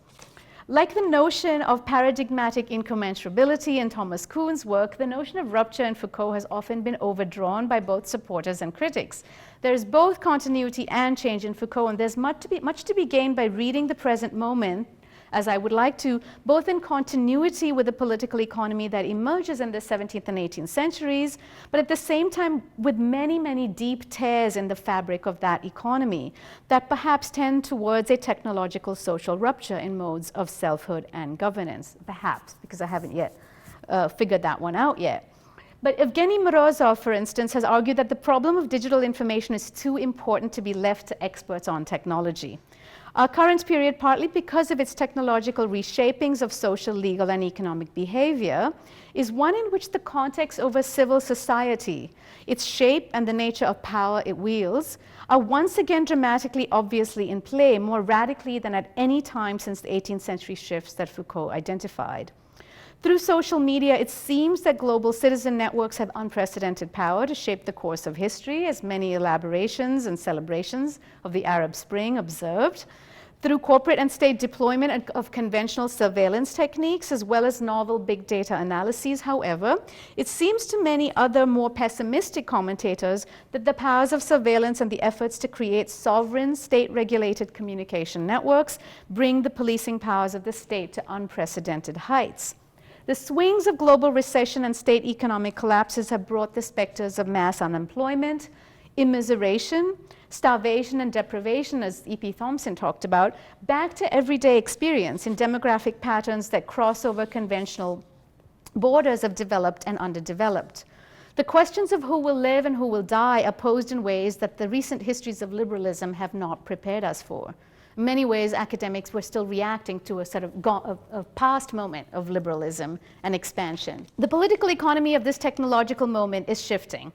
Like the notion of paradigmatic incommensurability in Thomas Kuhn's work, the notion of rupture in Foucault has often been overdrawn by both supporters and critics. There's both continuity and change in Foucault, and there's much to be gained by reading the present moment, as I would like to, both in continuity with the political economy that emerges in the 17th and 18th centuries, but at the same time with many, many deep tears in the fabric of that economy that perhaps tend towards a technological social rupture in modes of selfhood and governance. Perhaps, because I haven't yet figured that one out yet. But Evgeny Morozov, for instance, has argued that the problem of digital information is too important to be left to experts on technology. Our current period, partly because of its technological reshapings of social, legal, and economic behavior, is one in which the context over civil society, its shape, and the nature of power it wields are once again dramatically obviously in play, more radically than at any time since the 18th century shifts that Foucault identified. Through social media, it seems that global citizen networks have unprecedented power to shape the course of history, as many elaborations and celebrations of the Arab Spring observed. Through corporate and state deployment of conventional surveillance techniques, as well as novel big data analyses, however, it seems to many other more pessimistic commentators that the powers of surveillance and the efforts to create sovereign, state-regulated communication networks bring the policing powers of the state to unprecedented heights. The swings of global recession and state economic collapses have brought the specters of mass unemployment, immiseration, starvation, and deprivation, as E.P. Thompson talked about, back to everyday experience in demographic patterns that cross over conventional borders of developed and underdeveloped. The questions of who will live and who will die are posed in ways that the recent histories of liberalism have not prepared us for. In many ways, academics were still reacting to a sort of past moment of liberalism and expansion. The political economy of this technological moment is shifting.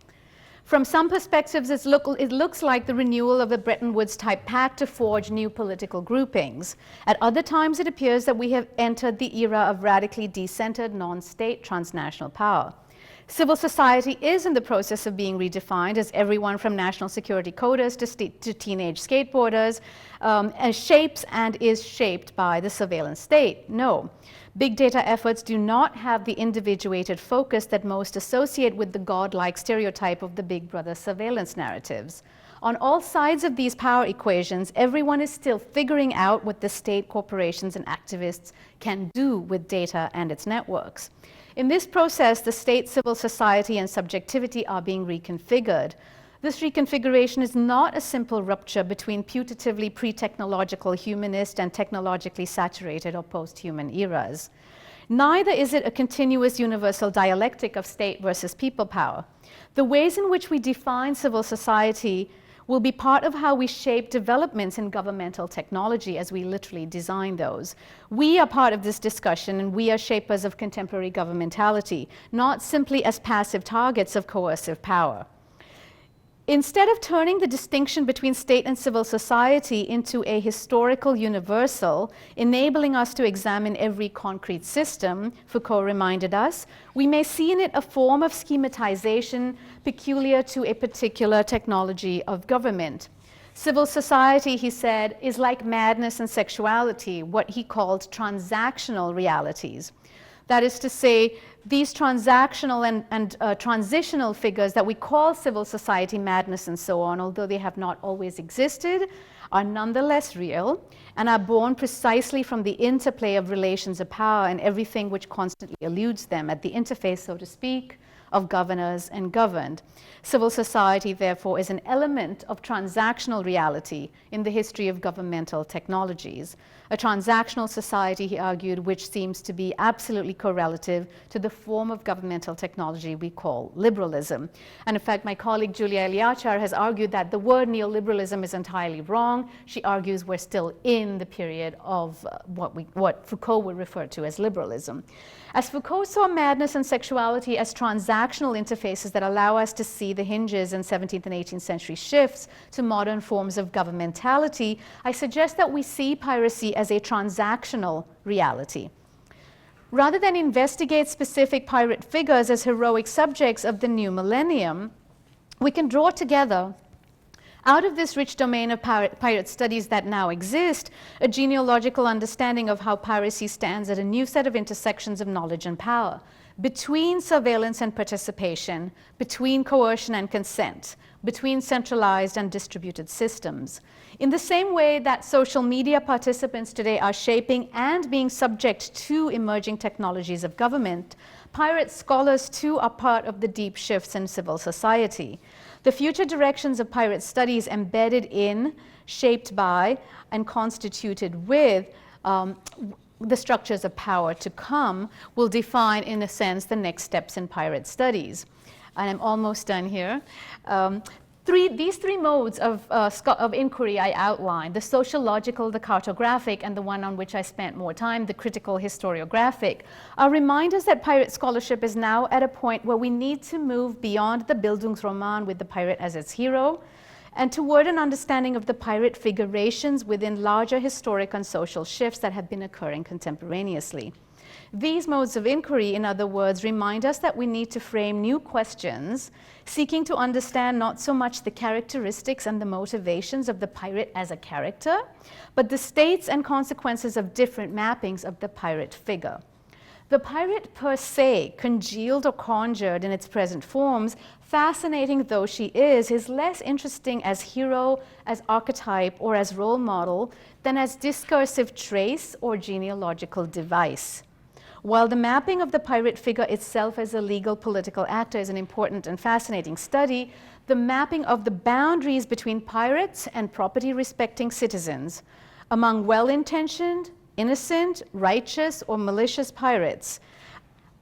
From some perspectives, it looks like the renewal of a Bretton Woods-type pact to forge new political groupings. At other times, it appears that we have entered the era of radically decentered, non-state transnational power. Civil society is in the process of being redefined as everyone from national security coders to teenage skateboarders shapes and is shaped by the surveillance state. No. Big data efforts do not have the individuated focus that most associate with the godlike stereotype of the Big Brother surveillance narratives. On all sides of these power equations, everyone is still figuring out what the state, corporations, and activists can do with data and its networks. In this process, the state, civil society, and subjectivity are being reconfigured. This reconfiguration is not a simple rupture between putatively pre-technological humanist and technologically saturated or post-human eras. Neither is it a continuous universal dialectic of state versus people power. The ways in which we define civil society will be part of how we shape developments in governmental technology as we literally design those. We are part of this discussion, and we are shapers of contemporary governmentality, not simply as passive targets of coercive power. Instead of turning the distinction between state and civil society into a historical universal, enabling us to examine every concrete system, Foucault reminded us, we may see in it a form of schematization peculiar to a particular technology of government. Civil society, he said, is like madness and sexuality, what he called transactional realities. That is to say, these transactional and transitional figures that we call civil society, madness, and so on, although they have not always existed, are nonetheless real and are born precisely from the interplay of relations of power and everything which constantly eludes them at the interface, so to speak, of governors and governed. Civil society, therefore, is an element of transactional reality in the history of governmental technologies. A transactional society, he argued, which seems to be absolutely correlative to the form of governmental technology we call liberalism. And in fact, my colleague Julia Eliachar has argued that the word neoliberalism is entirely wrong. She argues we're still in the period of what Foucault would refer to as liberalism. As Foucault saw madness and sexuality as transactional interfaces that allow us to see the hinges in 17th and 18th century shifts to modern forms of governmentality, I suggest that we see piracy as a transactional reality. Rather than investigate specific pirate figures as heroic subjects of the new millennium, we can draw together, out of this rich domain of pirate studies that now exist, a genealogical understanding of how piracy stands at a new set of intersections of knowledge and power, between surveillance and participation, between coercion and consent, between centralized and distributed systems. In the same way that social media participants today are shaping and being subject to emerging technologies of government, pirate scholars too are part of the deep shifts in civil society. The future directions of pirate studies embedded in, shaped by, and constituted with the structures of power to come will define, in a sense, the next steps in pirate studies. And I'm almost done here. These three modes of inquiry I outlined, the sociological, the cartographic, and the one on which I spent more time, the critical historiographic, are reminders that pirate scholarship is now at a point where we need to move beyond the Bildungsroman with the pirate as its hero, and toward an understanding of the pirate figurations within larger historic and social shifts that have been occurring contemporaneously. These modes of inquiry, in other words, remind us that we need to frame new questions, seeking to understand not so much the characteristics and the motivations of the pirate as a character, but the states and consequences of different mappings of the pirate figure. The pirate per se, congealed or conjured in its present forms, fascinating though she is less interesting as hero, as archetype, or as role model than as discursive trace or genealogical device. While the mapping of the pirate figure itself as a legal political actor is an important and fascinating study, the mapping of the boundaries between pirates and property-respecting citizens among well-intentioned, innocent, righteous, or malicious pirates,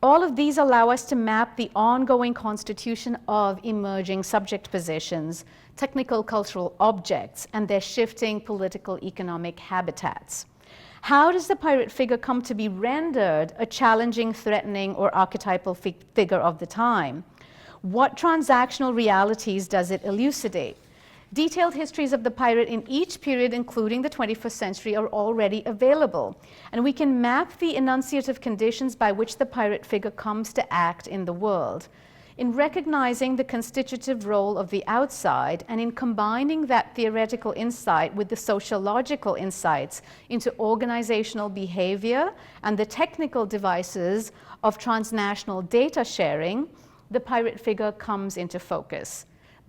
all of these allow us to map the ongoing constitution of emerging subject positions, technical cultural objects, and their shifting political economic habitats. How does the pirate figure come to be rendered a challenging, threatening, or archetypal figure of the time? What transactional realities does it elucidate? Detailed histories of the pirate in each period, including the 21st century, are already available, and we can map the enunciative conditions by which the pirate figure comes to act in the world. In recognizing the constitutive role of the outside and in combining that theoretical insight with the sociological insights into organizational behavior and the technical devices of transnational data sharing, the pirate figure comes into focus,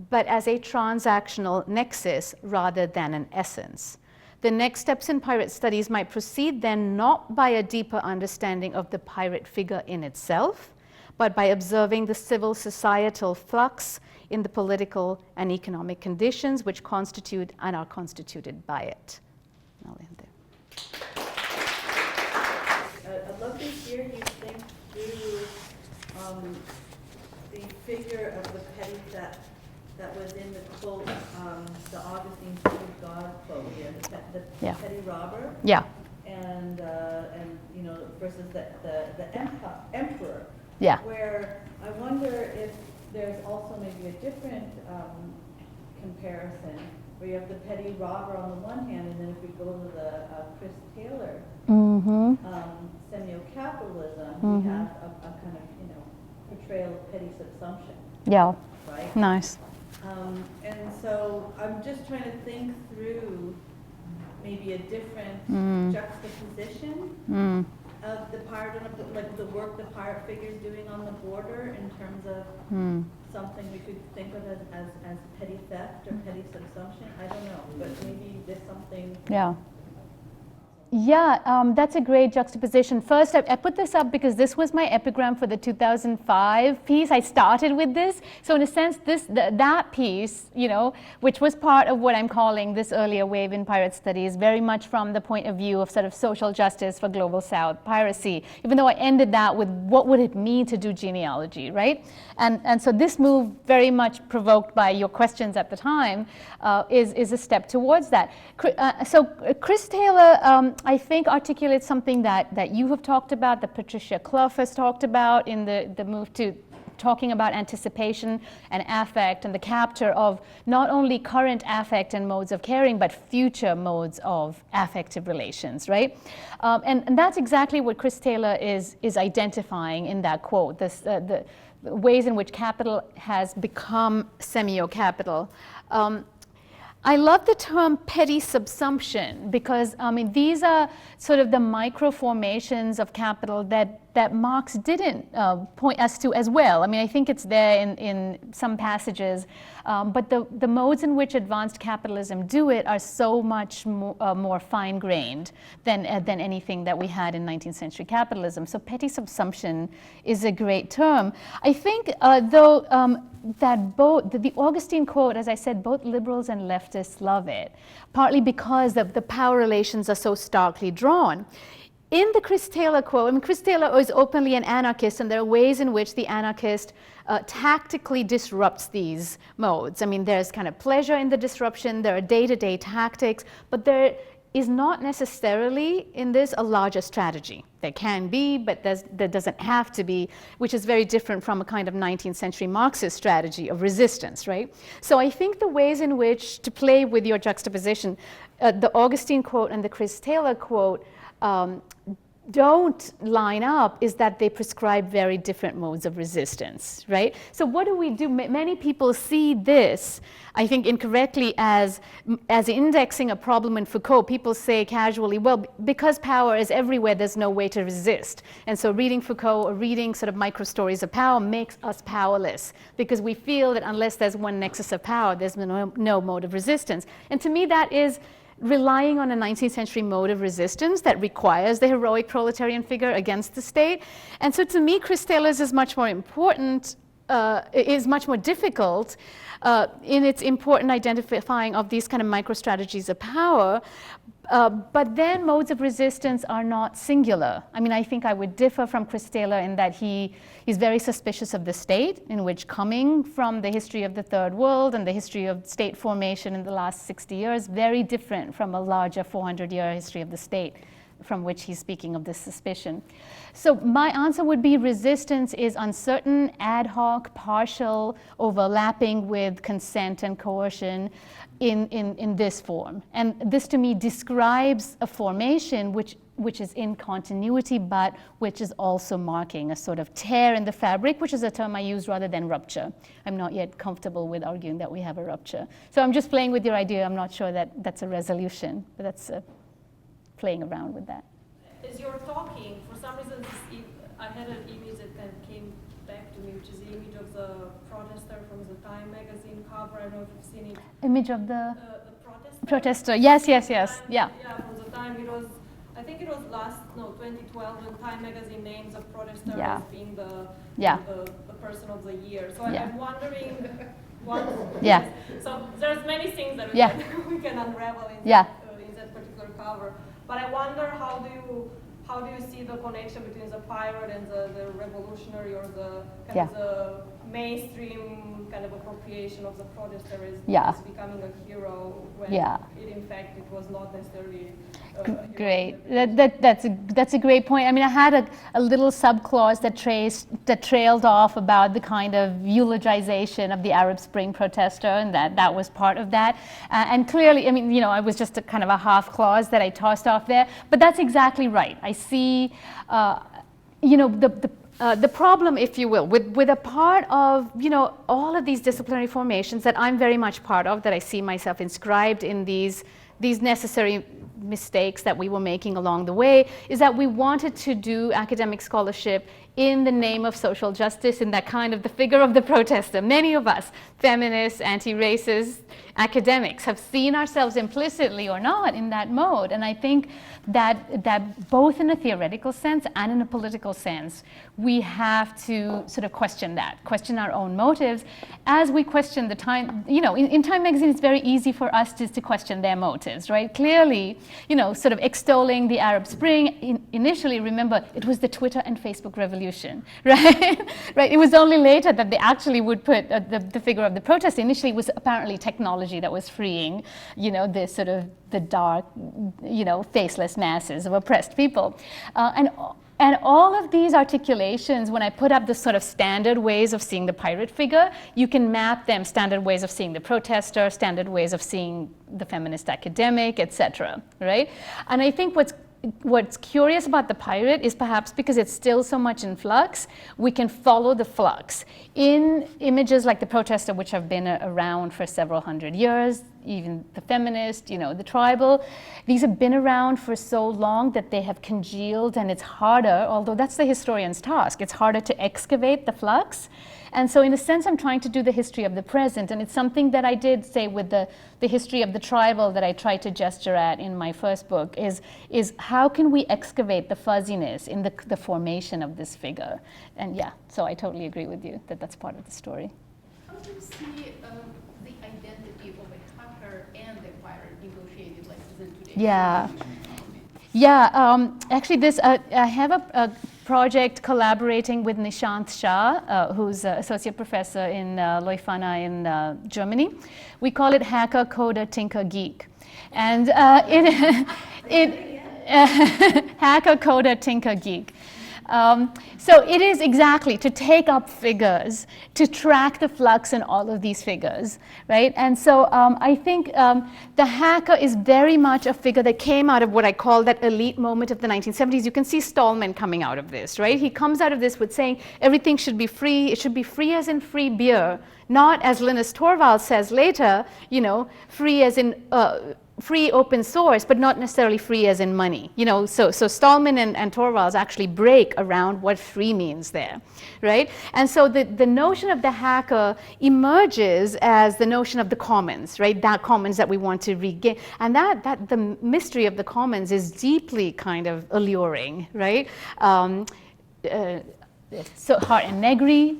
but as a transactional nexus rather than an essence. The next steps in pirate studies might proceed then not by a deeper understanding of the pirate figure in itself, but by observing the civil societal flux in the political and economic conditions which constitute and are constituted by it. I'll end there. I'd love to hear you think through the figure of the petty that was in the quote, the Augustine City of God quote, the petty robber. Yeah. And you know, versus the emperor. Yeah. Where I wonder if there's also maybe a different comparison, where you have the petty robber on the one hand, and then if we go to the Chris Taylor semio-capitalism, we have a kind of, you know, portrayal of petty subsumption. Yeah. Right? Nice. And so I'm just trying to think through maybe a different juxtaposition of the pirate, like the work the pirate figure is doing on the border in terms of something we could think of as petty theft or petty subsumption. I don't know, but maybe there's something. Yeah. Yeah, that's a great juxtaposition. First, I put this up because this was my epigram for the 2005 piece. I started with this. So in a sense, that piece, you know, which was part of what I'm calling this earlier wave in pirate studies, very much from the point of view of sort of social justice for Global South piracy, even though I ended that with what would it mean to do genealogy, right? And so this move, very much provoked by your questions at the time, is a step towards that. So Chris Taylor, I think, articulates something that you have talked about, that Patricia Clough has talked about in the move to talking about anticipation and affect and the capture of not only current affect and modes of caring, but future modes of affective relations, right? And that's exactly what Chris Taylor is identifying in that quote, the ways in which capital has become semio-capital. I love the term petty subsumption because, I mean, these are sort of the micro formations of capital that Marx didn't point us to as well. I mean, I think it's there in some passages, but the modes in which advanced capitalism do it are so much more fine-grained than anything that we had in 19th century capitalism. So petty subsumption is a great term. I think, though, that the Augustine quote, as I said, both liberals and leftists love it, partly because the power relations are so starkly drawn. In the Chris Taylor quote, I mean, Chris Taylor is openly an anarchist, and there are ways in which the anarchist tactically disrupts these modes. I mean, there's kind of pleasure in the disruption, there are day-to-day tactics, but there is not necessarily in this a larger strategy. There can be, but there doesn't have to be, which is very different from a kind of 19th century Marxist strategy of resistance, right? So I think the ways in which, to play with your juxtaposition, the Augustine quote and the Chris Taylor quote don't line up is that they prescribe very different modes of resistance, right? So what do we do? Many people see this, I think incorrectly, as indexing a problem in Foucault. People say casually, well, because power is everywhere, there's no way to resist. And so reading Foucault or reading sort of micro stories of power makes us powerless because we feel that unless there's one nexus of power, there's no mode of resistance. And to me, that is relying on a 19th century mode of resistance that requires the heroic proletarian figure against the state. And so to me, Chris Taylor's is much more important, is much more difficult in its important identifying of these kind of micro strategies of power. But then modes of resistance are not singular. I mean, I think I would differ from Chris Taylor in that he's very suspicious of the state, in which, coming from the history of the Third World and the history of state formation in the last 60 years, very different from a larger 400-year history of the state, from which he's speaking of this suspicion. So my answer would be resistance is uncertain, ad hoc, partial, overlapping with consent and coercion in this form. And this to me describes a formation which is in continuity, but which is also marking a sort of tear in the fabric, which is a term I use rather than rupture. I'm not yet comfortable with arguing that we have a rupture. So I'm just playing with your idea. I'm not sure that that's a resolution, but that's playing around with that. As you're talking, for some reason, I had an image that kind of came back to me, which is the image of the protester from the Time magazine cover. I don't know if you've seen it. Image of the protester. Yes, yeah. Yeah, from the Time. It was, I think it was 2012, when Time magazine names a protester as being the person of the year. So I'm wondering what. Yeah. So there's many things that we can unravel in that particular cover. But I wonder how do you see the connection between the pirate and the revolutionary, or the kind of the mainstream kind of appropriation of the protester as becoming a hero when in fact it was not necessarily great. That's a great point. I mean, I had a little subclause that trailed off about the kind of eulogization of the Arab Spring protester, and that was part of that. And clearly, I mean, you know, I was just a kind of a half clause that I tossed off there. But that's exactly right. I see, you know, the problem, if you will, with a part of, all of these disciplinary formations that I'm very much part of, that I see myself inscribed in these necessary mistakes that we were making along the way, is that we wanted to do academic scholarship in the name of social justice, in that kind of the figure of the protester. Many of us, feminists, anti-racist academics, have seen ourselves implicitly or not in that mode. And I think that both in a theoretical sense and in a political sense, we have to sort of question our own motives as we question the Time. In Time magazine, it's very easy for us to question their motives, right? Clearly, sort of extolling the Arab Spring. Initially, remember, it was the Twitter and Facebook revolution, right? Right. It was only later that they actually would put the figure of the protest. Initially, it was apparently technology that was freeing, this sort of the dark, faceless masses of oppressed people, and all of these articulations, when I put up the sort of standard ways of seeing the pirate figure, you can map them, standard ways of seeing the protester, standard ways of seeing the feminist academic, etc. Right? And I think what's curious about the pirate is perhaps because it's still so much in flux, we can follow the flux in images like the protester, which have been around for several hundred years, even the feminist, the tribal. These have been around for so long that they have congealed, and it's harder, although that's the historian's task, it's harder to excavate the flux. And so in a sense, I'm trying to do the history of the present, and it's something that I did say with the history of the tribal that I tried to gesture at in my first book, is how can we excavate the fuzziness in the formation of this figure? And yeah, so I totally agree with you that that's part of the story. How do you see the identity of a hacker and the pirate negotiated like this in today's Actually, I have a project collaborating with Nishant Shah, who's an associate professor in Leuphana in Germany. We call it Hacker, Coder, Tinker, Geek. And Hacker, Coder, Tinker, Geek. So it is exactly to take up figures, to track the flux in all of these figures, right? And so I think the hacker is very much a figure that came out of what I call that elite moment of the 1970s. You can see Stallman coming out of this, right? He comes out of this with saying everything should be free. It should be free as in free beer, not as Linus Torvalds says later, free as in free open source, but not necessarily free as in money. So Stallman and Torvalds actually break around what free means there, right? And so the notion of the hacker emerges as the notion of the commons, right? That commons that we want to regain. And that the mystery of the commons is deeply kind of alluring, right? So Hart and Negri,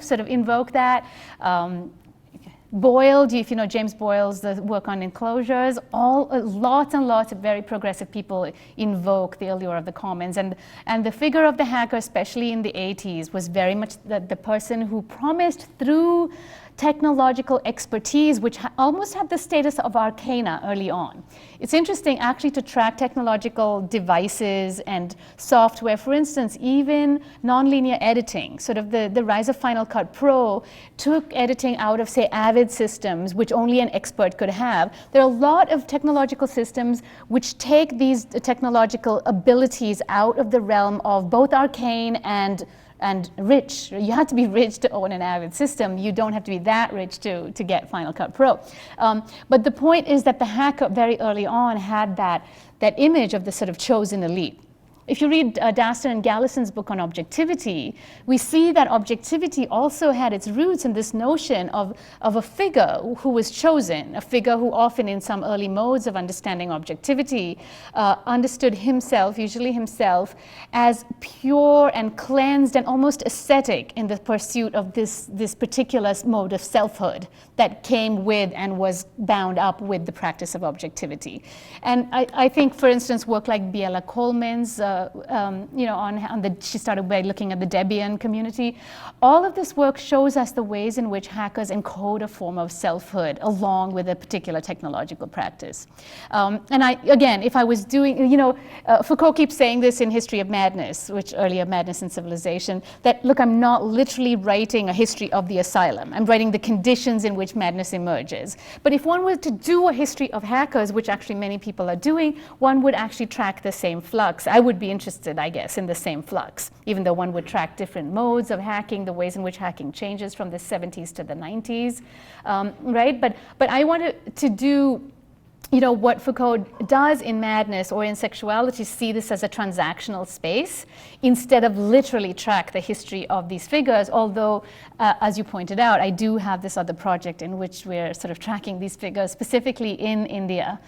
sort of invoke that. Boyle, if you know James Boyle's the work on enclosures, lots and lots of very progressive people invoke the allure of the commons. And the figure of the hacker, especially in the 80s, was very much the person who promised through technological expertise, which almost had the status of arcana early on. It's interesting actually to track technological devices and software. For instance, even nonlinear editing, sort of the rise of Final Cut Pro took editing out of, say, Avid systems, which only an expert could have. There are a lot of technological systems which take these technological abilities out of the realm of both arcane and rich. You have to be rich to own an Avid system. You don't have to be that rich to get Final Cut Pro. But the point is that the hacker very early on had that image of the sort of chosen elite. If you read Daston and Gallison's book on objectivity, we see that objectivity also had its roots in this notion of a figure who was chosen, a figure who often in some early modes of understanding objectivity understood himself, usually himself, as pure and cleansed and almost ascetic in the pursuit of this particular mode of selfhood that came with and was bound up with the practice of objectivity. And I think, for instance, work like Biela Coleman's, she started by looking at the Debian community. All of this work shows us the ways in which hackers encode a form of selfhood along with a particular technological practice. And again, if I was doing, Foucault keeps saying this in History of Madness, which earlier Madness and Civilization, that look, I'm not literally writing a history of the asylum. I'm writing the conditions in which madness emerges. But if one were to do a history of hackers, which actually many people are doing, one would actually track the same flux. I would be be interested, I guess, in the same flux, even though one would track different modes of hacking, the ways in which hacking changes from the 70s to the 90s, right? But I wanted to do, you know, what Foucault does in Madness or in Sexuality, see this as a transactional space instead of literally track the history of these figures, although, as you pointed out, I do have this other project in which we're sort of tracking these figures, specifically in India.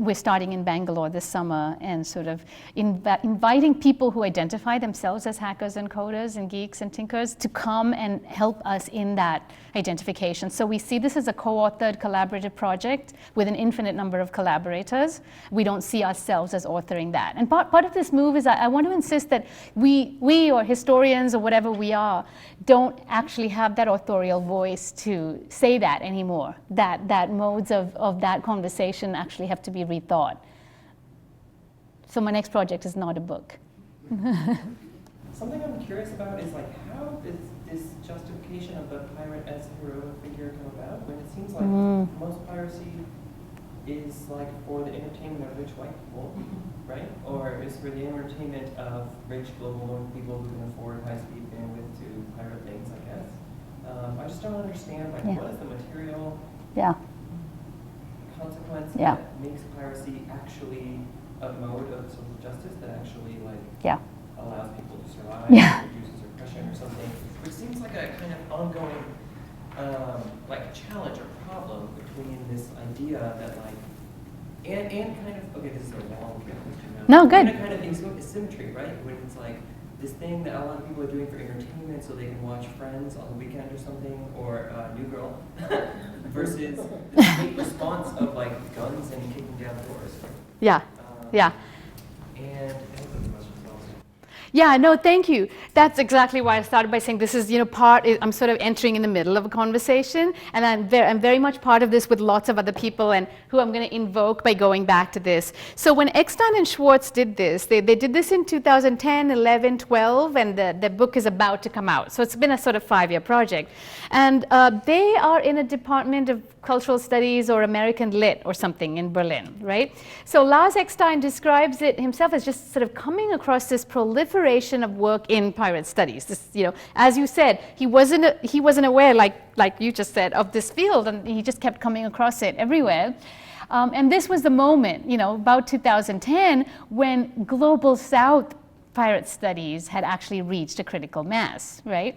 We're starting in Bangalore this summer and sort of inviting people who identify themselves as hackers and coders and geeks and tinkers to come and help us in that identification. So we see this as a co-authored collaborative project with an infinite number of collaborators. We don't see ourselves as authoring that. And part of this move is I want to insist that we or historians or whatever we are don't actually have that authorial voice to say that anymore, that modes of that conversation actually have to be rethought. So my next project is not a book. Something I'm curious about is like, how does this justification of the pirate as heroic figure come about when it seems like most piracy is like for the entertainment of rich white people, right? Or is for the entertainment of rich global known people who can afford high-speed bandwidth to pirate things, I guess. I just don't understand, like, what is the material consequence that makes piracy actually a mode of social justice that actually, like, allows people to survive, reduces oppression or something, which seems like a kind of ongoing, like, challenge or problem between this idea that, like, and kind of, okay, this is a long question now. No, good. And a kind of asymmetry, right? When it's like this thing that a lot of people are doing for entertainment so they can watch Friends on the weekend or something, or New Girl, versus the state response of, like, guns and kicking down doors. Yeah, yeah. And yeah, no, thank you. That's exactly why I started by saying this is, you know, I'm sort of entering in the middle of a conversation, and I'm very much part of this with lots of other people, and who I'm going to invoke by going back to this. So when Eckstein and Schwartz did this, they did this in 2010, 11, 12, and the book is about to come out. So it's been a sort of 5-year project. And they are in a department of cultural studies or American lit or something in Berlin, right? So Lars Eckstein describes it himself as just sort of coming across this proliferation of work in pirate studies. This, you know, as you said, he wasn't aware, like you just said, of this field, and he just kept coming across it everywhere. And this was the moment, you know, about 2010, when Global South pirate studies had actually reached a critical mass, right?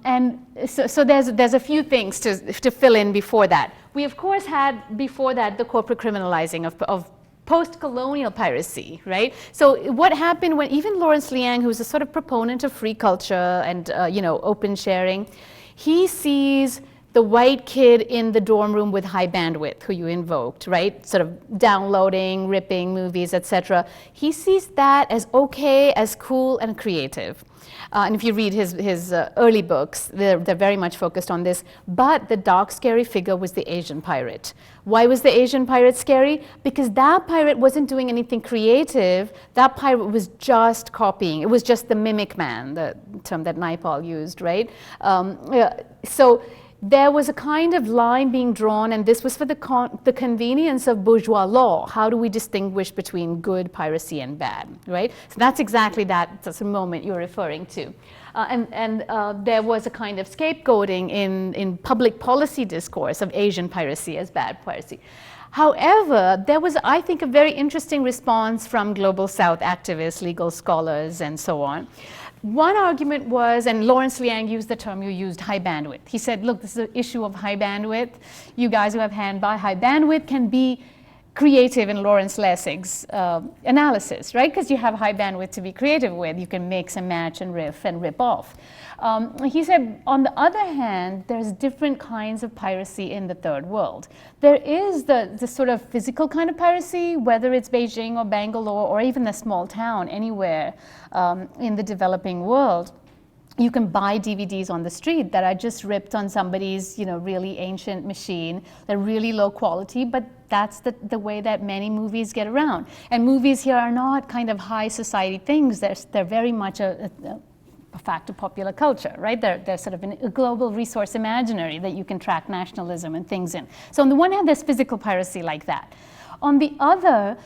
And so there's a few things to fill in before that. We, of course, had before that the corporate criminalizing of post-colonial piracy, right? So what happened when even Lawrence Liang, who's a sort of proponent of free culture and you know, open sharing, he sees the white kid in the dorm room with high bandwidth, who you invoked, right? Sort of downloading, ripping movies, etc. He sees that as okay, as cool and creative. And if you read his early books, they're very much focused on this. But the dark, scary figure was the Asian pirate. Why was the Asian pirate scary? Because that pirate wasn't doing anything creative. That pirate was just copying. It was just the mimic man, the term that Naipaul used, right? So there was a kind of line being drawn, and this was for the convenience of bourgeois law. How do we distinguish between good piracy and bad, right? So that's exactly that's the moment you're referring to. And there was a kind of scapegoating in public policy discourse of Asian piracy as bad piracy. However, there was, I think, a very interesting response from Global South activists, legal scholars, and so on. One argument was, and Lawrence Liang used the term you used, high bandwidth. He said, look, this is an issue of high bandwidth. You guys who have high bandwidth can be creative in Lawrence Lessig's analysis, right? Because you have high bandwidth to be creative with. You can mix and match and rip off. He said, on the other hand, there's different kinds of piracy in the third world. There is the sort of physical kind of piracy, whether it's Beijing or Bangalore or even a small town anywhere in the developing world. You can buy DVDs on the street that are just ripped on somebody's, you know, really ancient machine. They're really low quality, but that's the way that many movies get around. And movies here are not kind of high society things. They're very much a fact of popular culture, right? They're sort of a global resource imaginary that you can track nationalism and things in. So on the one hand, there's physical piracy like that. On the other,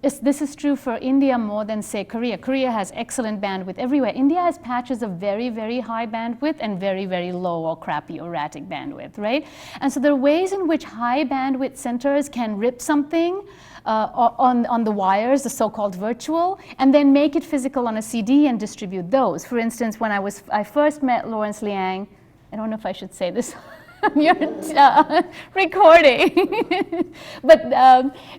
this is true for India more than, say, Korea. Korea has excellent bandwidth everywhere. India has patches of very, very high bandwidth and very, very low or crappy erratic bandwidth, right? And so there are ways in which high bandwidth centers can rip something on the wires, the so-called virtual, and then make it physical on a CD and distribute those. For instance, when I first met Lawrence Liang, I don't know if I should say this on your recording, but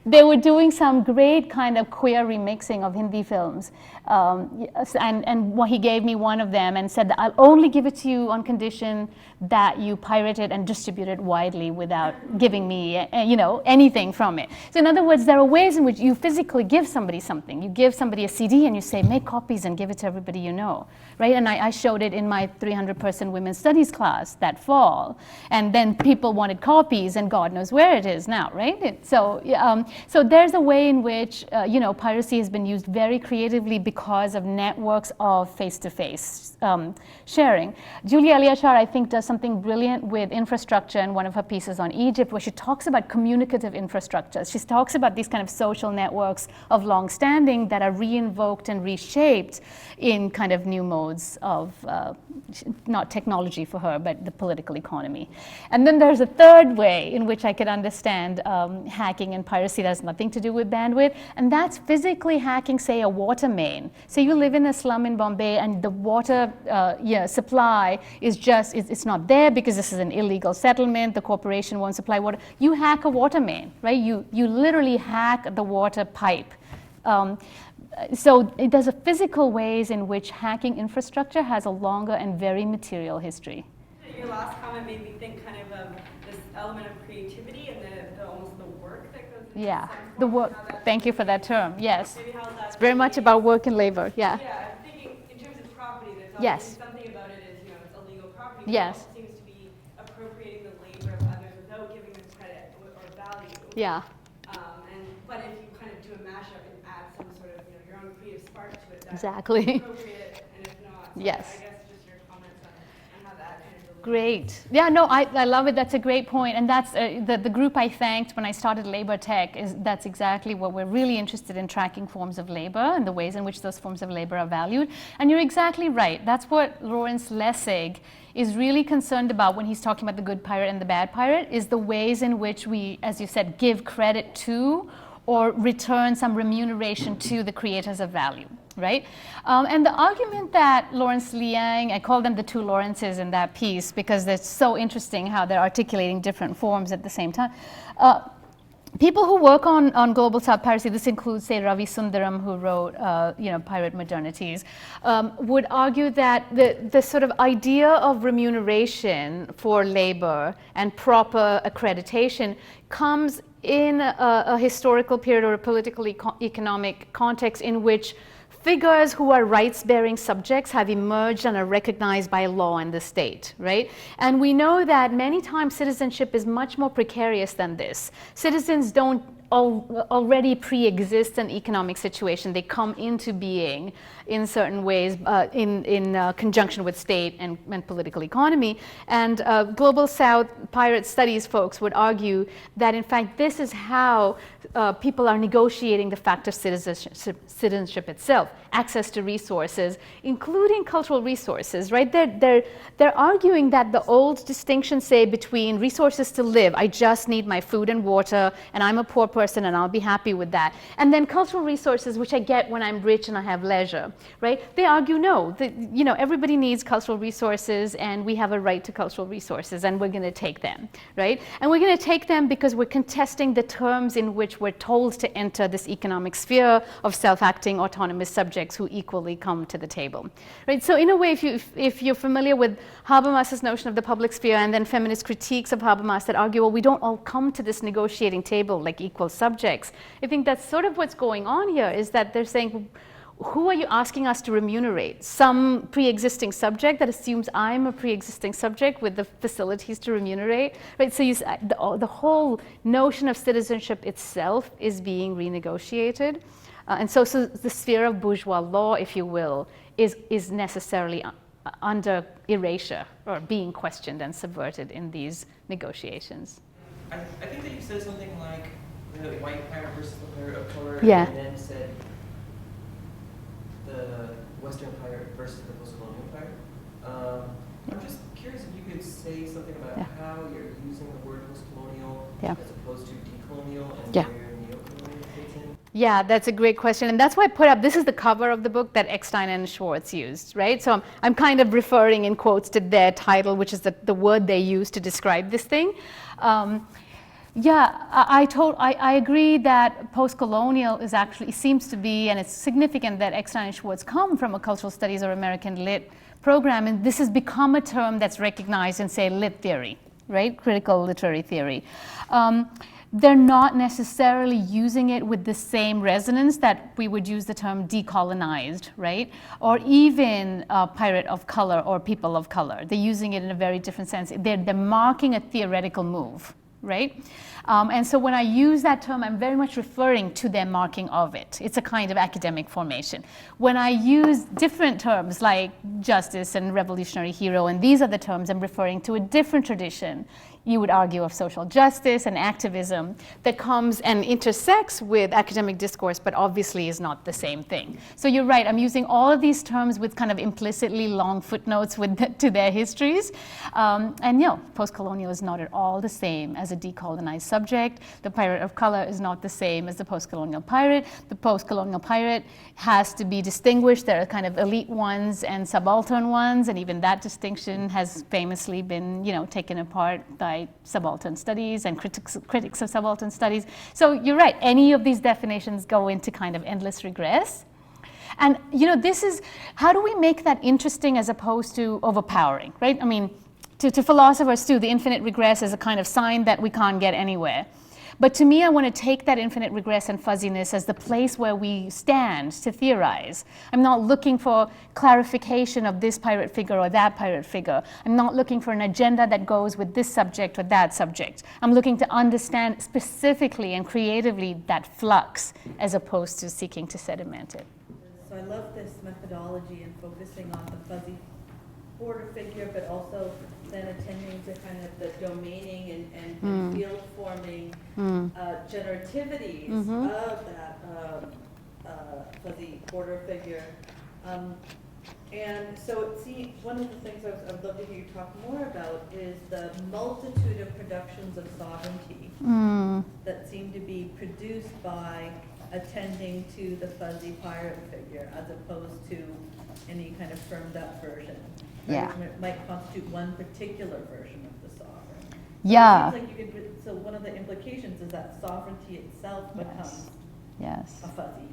they were doing some great kind of queer remixing of Hindi films. And he gave me one of them and said that I'll only give it to you on condition that you pirate it and distribute it widely without giving me anything from it. So in other words, there are ways in which you physically give somebody something. You give somebody a CD and you say, make copies and give it to everybody you know, right? And I showed it in my 300-person women's studies class that fall. And then people wanted copies, and God knows where it is now, right? So there's a way in which piracy has been used very creatively because of networks of face-to-face sharing. Julia Eliashar, I think, does something brilliant with infrastructure in one of her pieces on Egypt, where she talks about communicative infrastructures. She talks about these kind of social networks of long standing that are reinvoked and reshaped in kind of new modes of not technology for her, but the political economy. And then there's a third way in which I could understand hacking and piracy that has nothing to do with bandwidth, and that's physically hacking, say, a water main. So you live in a slum in Bombay, and the water supply is just, it's not there because this is an illegal settlement, the corporation won't supply water. You hack a water main, right? You literally hack the water pipe. So there's a physical ways in which hacking infrastructure has a longer and very material history. Your last comment made me think kind of this element of creativity and almost the work that goes into Yeah, some the form, work. Thank you for that term. Yes, maybe how that's it's very much about work and labor. Yeah. Yeah, I'm thinking in terms of property, there's Yes. obviously something about it is, it's illegal property. But Yes. it also seems to be appropriating the labor of others without giving them credit or value. Yeah. But if you kind of do a mashup and add some sort of, your own creative spark to it, that's Exactly. appropriate, and if not, so Yes. I guess just your comments on how that kind of Great. Yeah, no, I love it. That's a great point. And that's the group I thanked when I started Labor Tech. That's exactly what we're really interested in, tracking forms of labor and the ways in which those forms of labor are valued. And you're exactly right. That's what Lawrence Lessig is really concerned about when he's talking about the good pirate and the bad pirate, is the ways in which we, as you said, give credit to or return some remuneration to the creators of value, right? And the argument that Lawrence Liang, I call them the two Lawrences in that piece because it's so interesting how they're articulating different forms at the same time. People who work on global South piracy, this includes, say, Ravi Sundaram, who wrote, Pirate Modernities, would argue that the sort of idea of remuneration for labor and proper accreditation comes in a historical period or a political economic context in which figures who are rights-bearing subjects have emerged and are recognized by law and the state, right? And we know that many times citizenship is much more precarious than this. Citizens don't already pre-exist an economic situation. They come into being in certain ways in conjunction with state and political economy. And Global South Pirate Studies folks would argue that in fact this is how people are negotiating the fact of citizenship itself, access to resources, including cultural resources, right? They're arguing that the old distinction, say, between resources to live, I just need my food and water, and I'm a poor person and I'll be happy with that, and then cultural resources, which I get when I'm rich and I have leisure, right? They argue no, everybody needs cultural resources and we have a right to cultural resources and we're going to take them, right? And we're going to take them because we're contesting the terms in which we're told to enter this economic sphere of self-acting autonomous subjects who equally come to the table, right? So in a way, if you're familiar with Habermas's notion of the public sphere and then feminist critiques of Habermas that argue, well, we don't all come to this negotiating table like equal subjects, I think that's sort of what's going on here, is that they're saying, who are you asking us to remunerate? Some pre-existing subject that assumes I'm a pre-existing subject with the facilities to remunerate, right? So the whole notion of citizenship itself is being renegotiated. And so the sphere of bourgeois law, if you will, is necessarily under erasure or being questioned and subverted in these negotiations. I think that you said something like the white pirate versus the pirate of color, Yeah. and then said the Western pirate versus the post-colonial pirate. I'm just curious if you could say something about Yeah. how you're using the word post-colonial Yeah. as opposed to decolonial and Yeah. where neo-colonial fits in. Yeah, that's a great question. And that's why I put up, this is the cover of the book that Eckstein and Schwartz used, right? So I'm kind of referring in quotes to their title, which is the word they used to describe this thing. I agree that post-colonial is actually, seems to be, and it's significant that Eckstein and Schwartz come from a cultural studies or American lit program, and this has become a term that's recognized in, say, lit theory, right? Critical literary theory. They're not necessarily using it with the same resonance that we would use the term decolonized, right? Or even pirate of color or people of color. They're using it in a very different sense. They're marking a theoretical move, right? And so when I use that term, I'm very much referring to their marking of it. It's a kind of academic formation. When I use different terms like justice and revolutionary hero, and these are the terms, I'm referring to a different tradition, you would argue, of social justice and activism that comes and intersects with academic discourse, but obviously is not the same thing. So you're right, I'm using all of these terms with kind of implicitly long footnotes to their histories. And post-colonial is not at all the same as a decolonized subject. The pirate of color is not the same as the post-colonial pirate. The post-colonial pirate has to be distinguished. There are kind of elite ones and subaltern ones, and even that distinction has famously been, taken apart by subaltern studies and critics of subaltern studies. So you're right, any of these definitions go into kind of endless regress. And this is, how do we make that interesting as opposed to overpowering, right? I mean, to philosophers too, the infinite regress is a kind of sign that we can't get anywhere. But to me, I want to take that infinite regress and fuzziness as the place where we stand to theorize. I'm not looking for clarification of this pirate figure or that pirate figure. I'm not looking for an agenda that goes with this subject or that subject. I'm looking to understand specifically and creatively that flux as opposed to seeking to sediment it. So I love this methodology and focusing on the fuzzy border figure, but also then attending to kind of the domaining and field forming generativities of that fuzzy border figure. And so one of the things I'd love to hear you talk more about is the multitude of productions of sovereignty that seem to be produced by attending to the fuzzy pirate figure as opposed to any kind of firmed up version. Yeah. It might constitute one particular version of the sovereign. Yeah. It seems like so one of the implications is that sovereignty itself becomes Yes. a fuzzy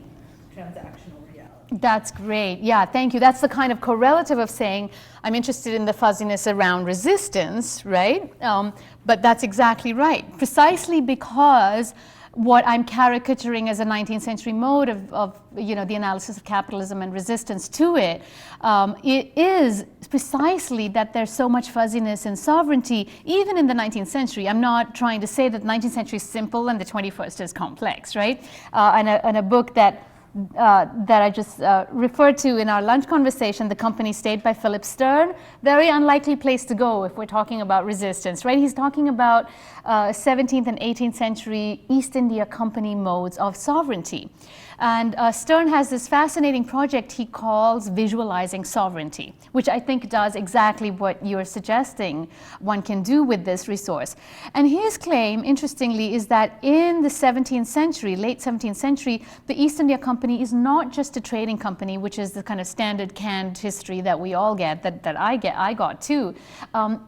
transactional reality. That's great. Yeah, thank you. That's the kind of correlative of saying I'm interested in the fuzziness around resistance, right? But that's exactly right. Precisely because what I'm caricaturing as a 19th century mode of the analysis of capitalism and resistance to it, it is precisely that there's so much fuzziness in sovereignty, even in the 19th century. I'm not trying to say that the 19th century is simple and the 21st is complex, right? And a book that I just referred to in our lunch conversation, The Company State by Philip Stern, very unlikely place to go if we're talking about resistance, right? He's talking about 17th and 18th century East India Company modes of sovereignty. And Stern has this fascinating project he calls Visualizing Sovereignty, which I think does exactly what you're suggesting one can do with this resource. And his claim, interestingly, is that in the 17th century, late 17th century, the East India Company is not just a trading company, which is the kind of standard canned history that we all get, that I got too,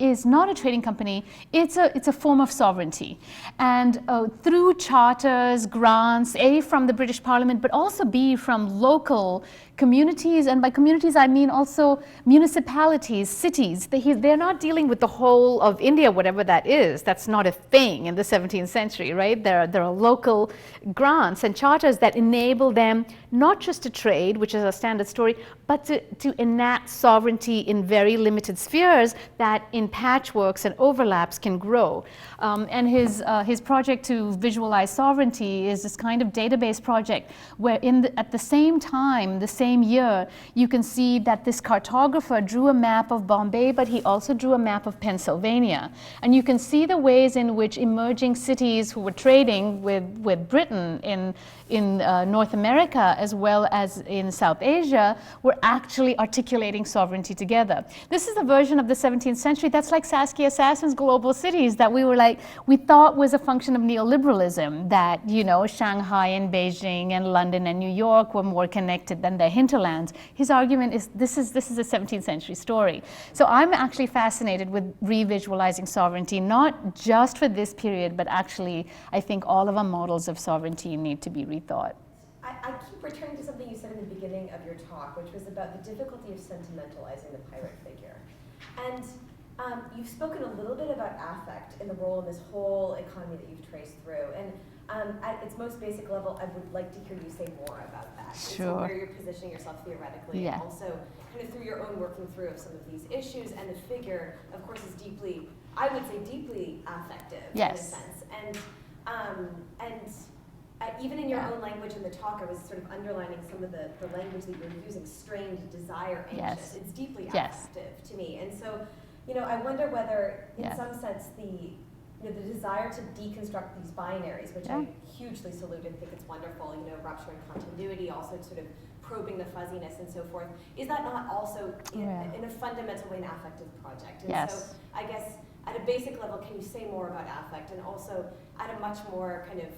is not a trading company. It's a form of sovereignty. And through charters, grants, A, from the British Parliament, but also B, from local communities, and by communities I mean also municipalities, cities. They're not dealing with the whole of India, whatever that is. That's not a thing in the 17th century, right? There are local grants and charters that enable them not just to trade, which is a standard story, but to enact sovereignty in very limited spheres that in patchworks and overlaps can grow. And his project to visualize sovereignty is this kind of database project where at the same time, the same year, you can see that this cartographer drew a map of Bombay, but he also drew a map of Pennsylvania. And you can see the ways in which emerging cities who were trading with Britain in North America as well as in South Asia were actually articulating sovereignty together. This is a version of the 17th century that's like Saskia Sassen's global cities that we thought was a function of neoliberalism, that, you know, Shanghai and Beijing and London and New York were more connected than their hinterlands. His argument is this is a 17th century story. So I'm actually fascinated with revisualizing sovereignty, not just for this period, but actually I think all of our models of sovereignty need to be rethought. I keep returning to something you said in the beginning of your talk, which was about the difficulty of sentimentalizing the pirate figure. And you've spoken a little bit about affect and the role in this whole economy that you've traced through. And at its most basic level, I would like to hear you say more about that. Sure. So where you're positioning yourself theoretically, Yeah. and also kind of through your own working through of some of these issues. And the figure, of course, is deeply, I would say, deeply affective Yes. in a sense. And even in your own language in the talk, I was sort of underlining some of the language that you're using, strained, desire, anxious. Yes. It's deeply Yes. affective to me. And so, you know, I wonder whether, in Yes. some sense, the desire to deconstruct these binaries, which I hugely salute and think it's wonderful, you know, rupturing continuity, also sort of probing the fuzziness and so forth, is that not also, in a fundamental way, an affective project? And Yes. so, I guess, at a basic level, can you say more about affect? And also, at a much more kind of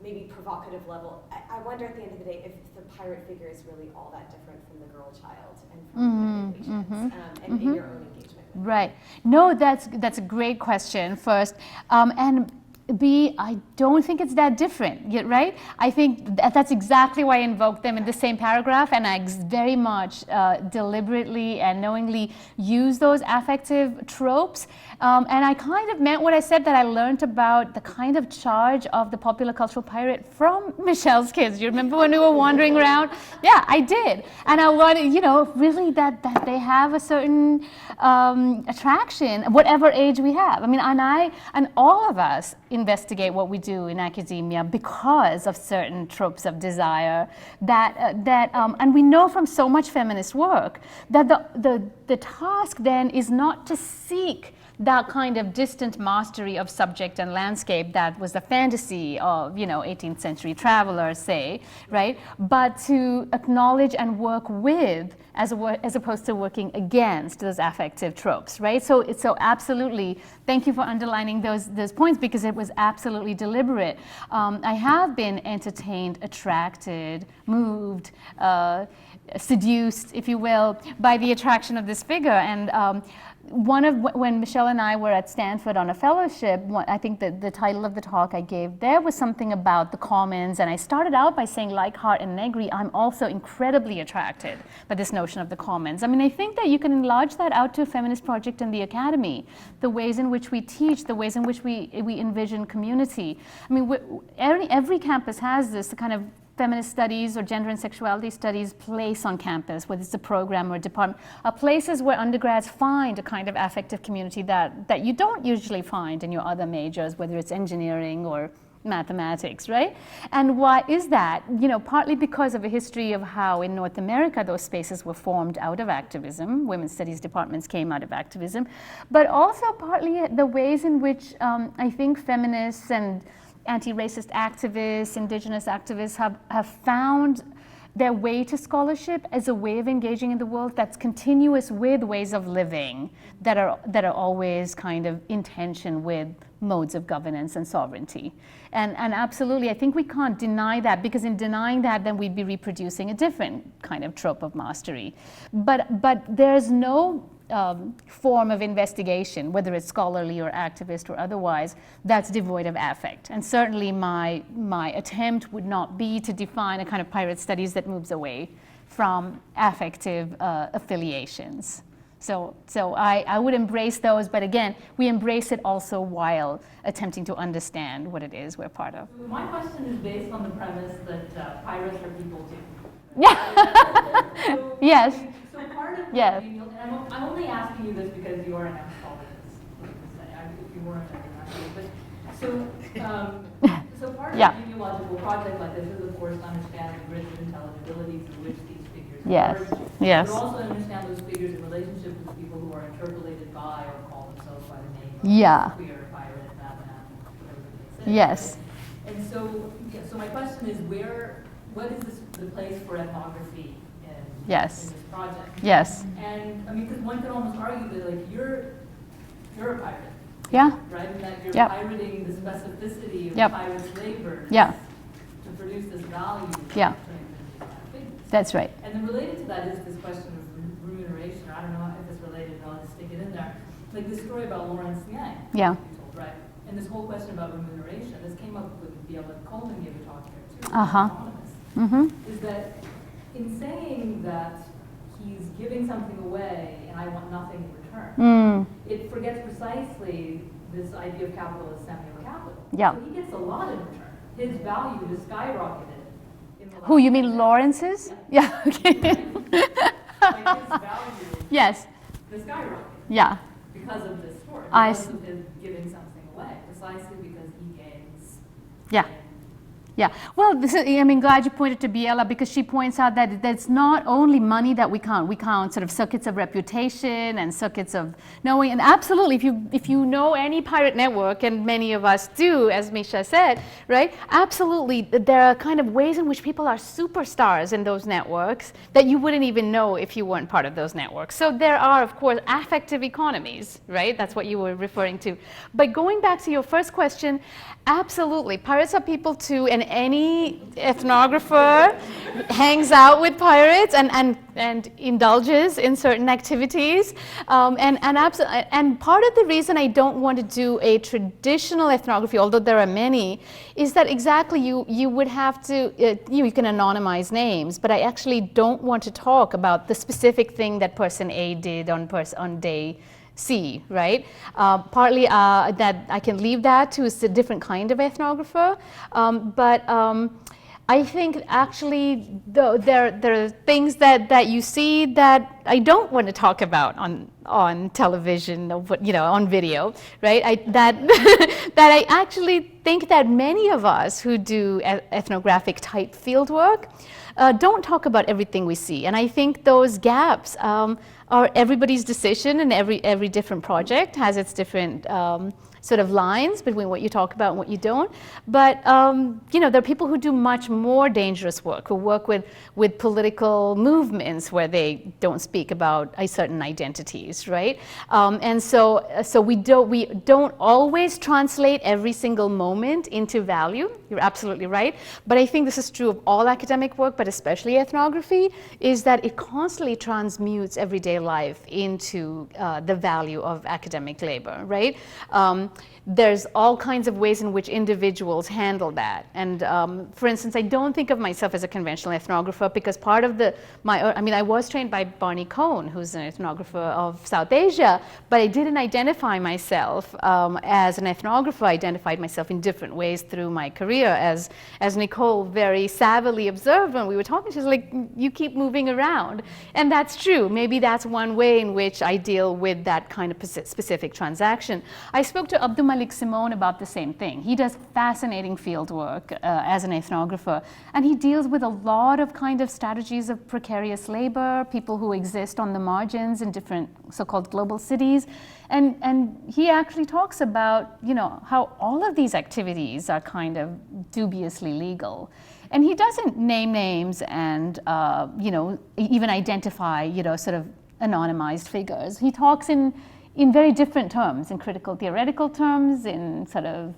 maybe provocative level, I wonder at the end of the day if the pirate figure is really all that different from the girl child and from the Asians, and in your own engagement with it. Right. No, that's a great question first. And B, I don't think it's that different, right? I think that's exactly why I invoked them in the same paragraph, and I very much deliberately and knowingly use those affective tropes. And I kind of meant what I said, that I learned about the kind of charge of the popular cultural pirate from Michelle's kids. You remember when we were wandering around? Yeah, I did. And I wanted, you know, really that they have a certain attraction, whatever age we have. I mean, and all of us investigate what we do in academia because of certain tropes of desire and we know from so much feminist work that the task then is not to seek that kind of distant mastery of subject and landscape that was the fantasy of, you know, 18th century travelers, say, right? But to acknowledge and work with, as opposed to working against those affective tropes, right? So absolutely, thank you for underlining those points, because it was absolutely deliberate. I have been entertained, attracted, moved, seduced, if you will, by the attraction of this figure. And when Michelle and I were at Stanford on a fellowship, I think the title of the talk I gave there was something about the commons, and I started out by saying, like Hart and Negri, I'm also incredibly attracted by this notion of the commons. I mean, I think that you can enlarge that out to a feminist project in the academy, the ways in which we teach, the ways in which we envision community. I mean, every campus has this kind of feminist studies or gender and sexuality studies place on campus, whether it's a program or a department, are places where undergrads find a kind of affective community that you don't usually find in your other majors, whether it's engineering or mathematics, right? And why is that? You know, partly because of a history of how in North America those spaces were formed out of activism. Women's studies departments came out of activism, but also partly the ways in which I think feminists and anti-racist activists, indigenous activists have found their way to scholarship as a way of engaging in the world that's continuous with ways of living that are always kind of in tension with modes of governance and sovereignty. And absolutely, I think we can't deny that, because in denying that, then we'd be reproducing a different kind of trope of mastery. But there's no form of investigation, whether it's scholarly or activist or otherwise, that's devoid of affect. And certainly my attempt would not be to define a kind of pirate studies that moves away from affective affiliations. So I would embrace those, but again, we embrace it also while attempting to understand what it is we're part of. My question is based on the premise that pirates are people too. Yeah. So, Yes. So part of Yes. and I'm only asking you this because you are an anthropologist. If you weren't, I would ask you. But so part of Yeah. a genealogical project like this is, of course, to understand the grids of intelligibility through which these figures Yes. emerge. Yes. But also understand those figures in relationship with people who are interpolated by or call themselves by the name of Yeah. queer, pirate, madman, whatever they say. Yes. And so, so my question is, what is the place for ethnography in Yes. this project? Yes. And I mean, because one could almost argue that like you're a pirate, Yeah. right? And that you're Yep. pirating the specificity of Yep. pirates' labor Yeah. to produce this value. Yeah. to these kind of figures. That's right. And then related to that is this question of remuneration. I don't know if it's related, but I'll just stick it in there. Like this story about Lawrence Yang. Yeah. You told, right? And this whole question about remuneration, this came up with Biela Coleman gave a talk here too. Uh-huh. Anonymous, Mm-hmm. is that in saying that he's giving something away and I want nothing in return, it forgets precisely this idea of capital as semio-capital. Yeah. So he gets a lot in return. His value is skyrocketed. In the Who, you last mean 10 Lawrence's? Yeah, okay. Like his value Yes, is skyrocketed yeah. because of this story, I because see. of his giving something away, precisely because he gains. Yeah. Yeah, well, I'm glad you pointed to Biela because she points out that it's not only money that we count sort of circuits of reputation and circuits of knowing, and absolutely, if you know any pirate network, and many of us do, as Misha said, right, absolutely, there are kind of ways in which people are superstars in those networks that you wouldn't even know if you weren't part of those networks. So there are, of course, affective economies, right, that's what you were referring to. But going back to your first question, absolutely, pirates are people too, and any ethnographer hangs out with pirates and indulges in certain activities. And part of the reason I don't want to do a traditional ethnography, although there are many, is that exactly you would have to, you can anonymize names, but I actually don't want to talk about the specific thing that person A did on day C, right? Partly that I can leave that to a different kind of ethnographer, but I think actually there are things that you see that I don't want to talk about on television, on video, right? That I actually think that many of us who do ethnographic type field work don't talk about everything we see, and I think those gaps are everybody's decision, and every different project has its different sort of lines between what you talk about and what you don't. But there are people who do much more dangerous work, who work with political movements where they don't speak about certain identities, right? And so we don't always translate every single moment into value. You're absolutely right. But I think this is true of all academic work, but especially ethnography, is that it constantly transmutes everyday life into the value of academic labor, right? There's all kinds of ways in which individuals handle that. And for instance, I don't think of myself as a conventional ethnographer because part of I was trained by Barney Cohn, who's an ethnographer of South Asia, but I didn't identify myself as an ethnographer. I identified myself in different ways through my career, as Nicole very savvily observed when we were talking. She's like, you keep moving around. And that's true. Maybe that's one way in which I deal with that kind of specific transaction. I spoke to Abdul Malik Simone about the same thing. He does fascinating field work as an ethnographer, and he deals with a lot of kind of strategies of precarious labor, people who exist on the margins in different so-called global cities, and he actually talks about how all of these activities are kind of dubiously legal. And he doesn't name names and even identify sort of anonymized figures. He talks in very different terms, in critical theoretical terms, in sort of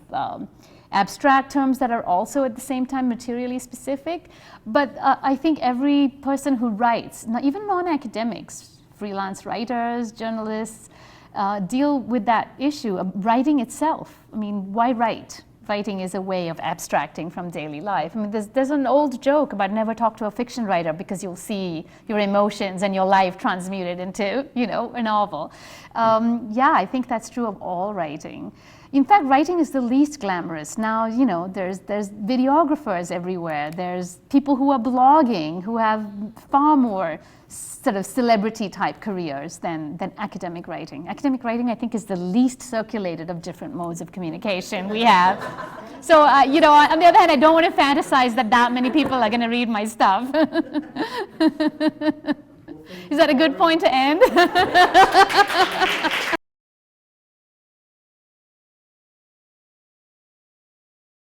abstract terms that are also at the same time materially specific. But I think every person who writes, even non-academics, freelance writers, journalists, deal with that issue of writing itself. I mean, why write? writing is a way of abstracting from daily life. I mean, there's an old joke about never talk to a fiction writer because you'll see your emotions and your life transmuted into, a novel. Yeah, I think that's true of all writing. In fact, writing is the least glamorous. Now, there's videographers everywhere. There's people who are blogging, who have far more sort of celebrity-type careers than academic writing. Academic writing, I think, is the least circulated of different modes of communication we have. So, on the other hand, I don't want to fantasize that many people are going to read my stuff. Is that a good point to end?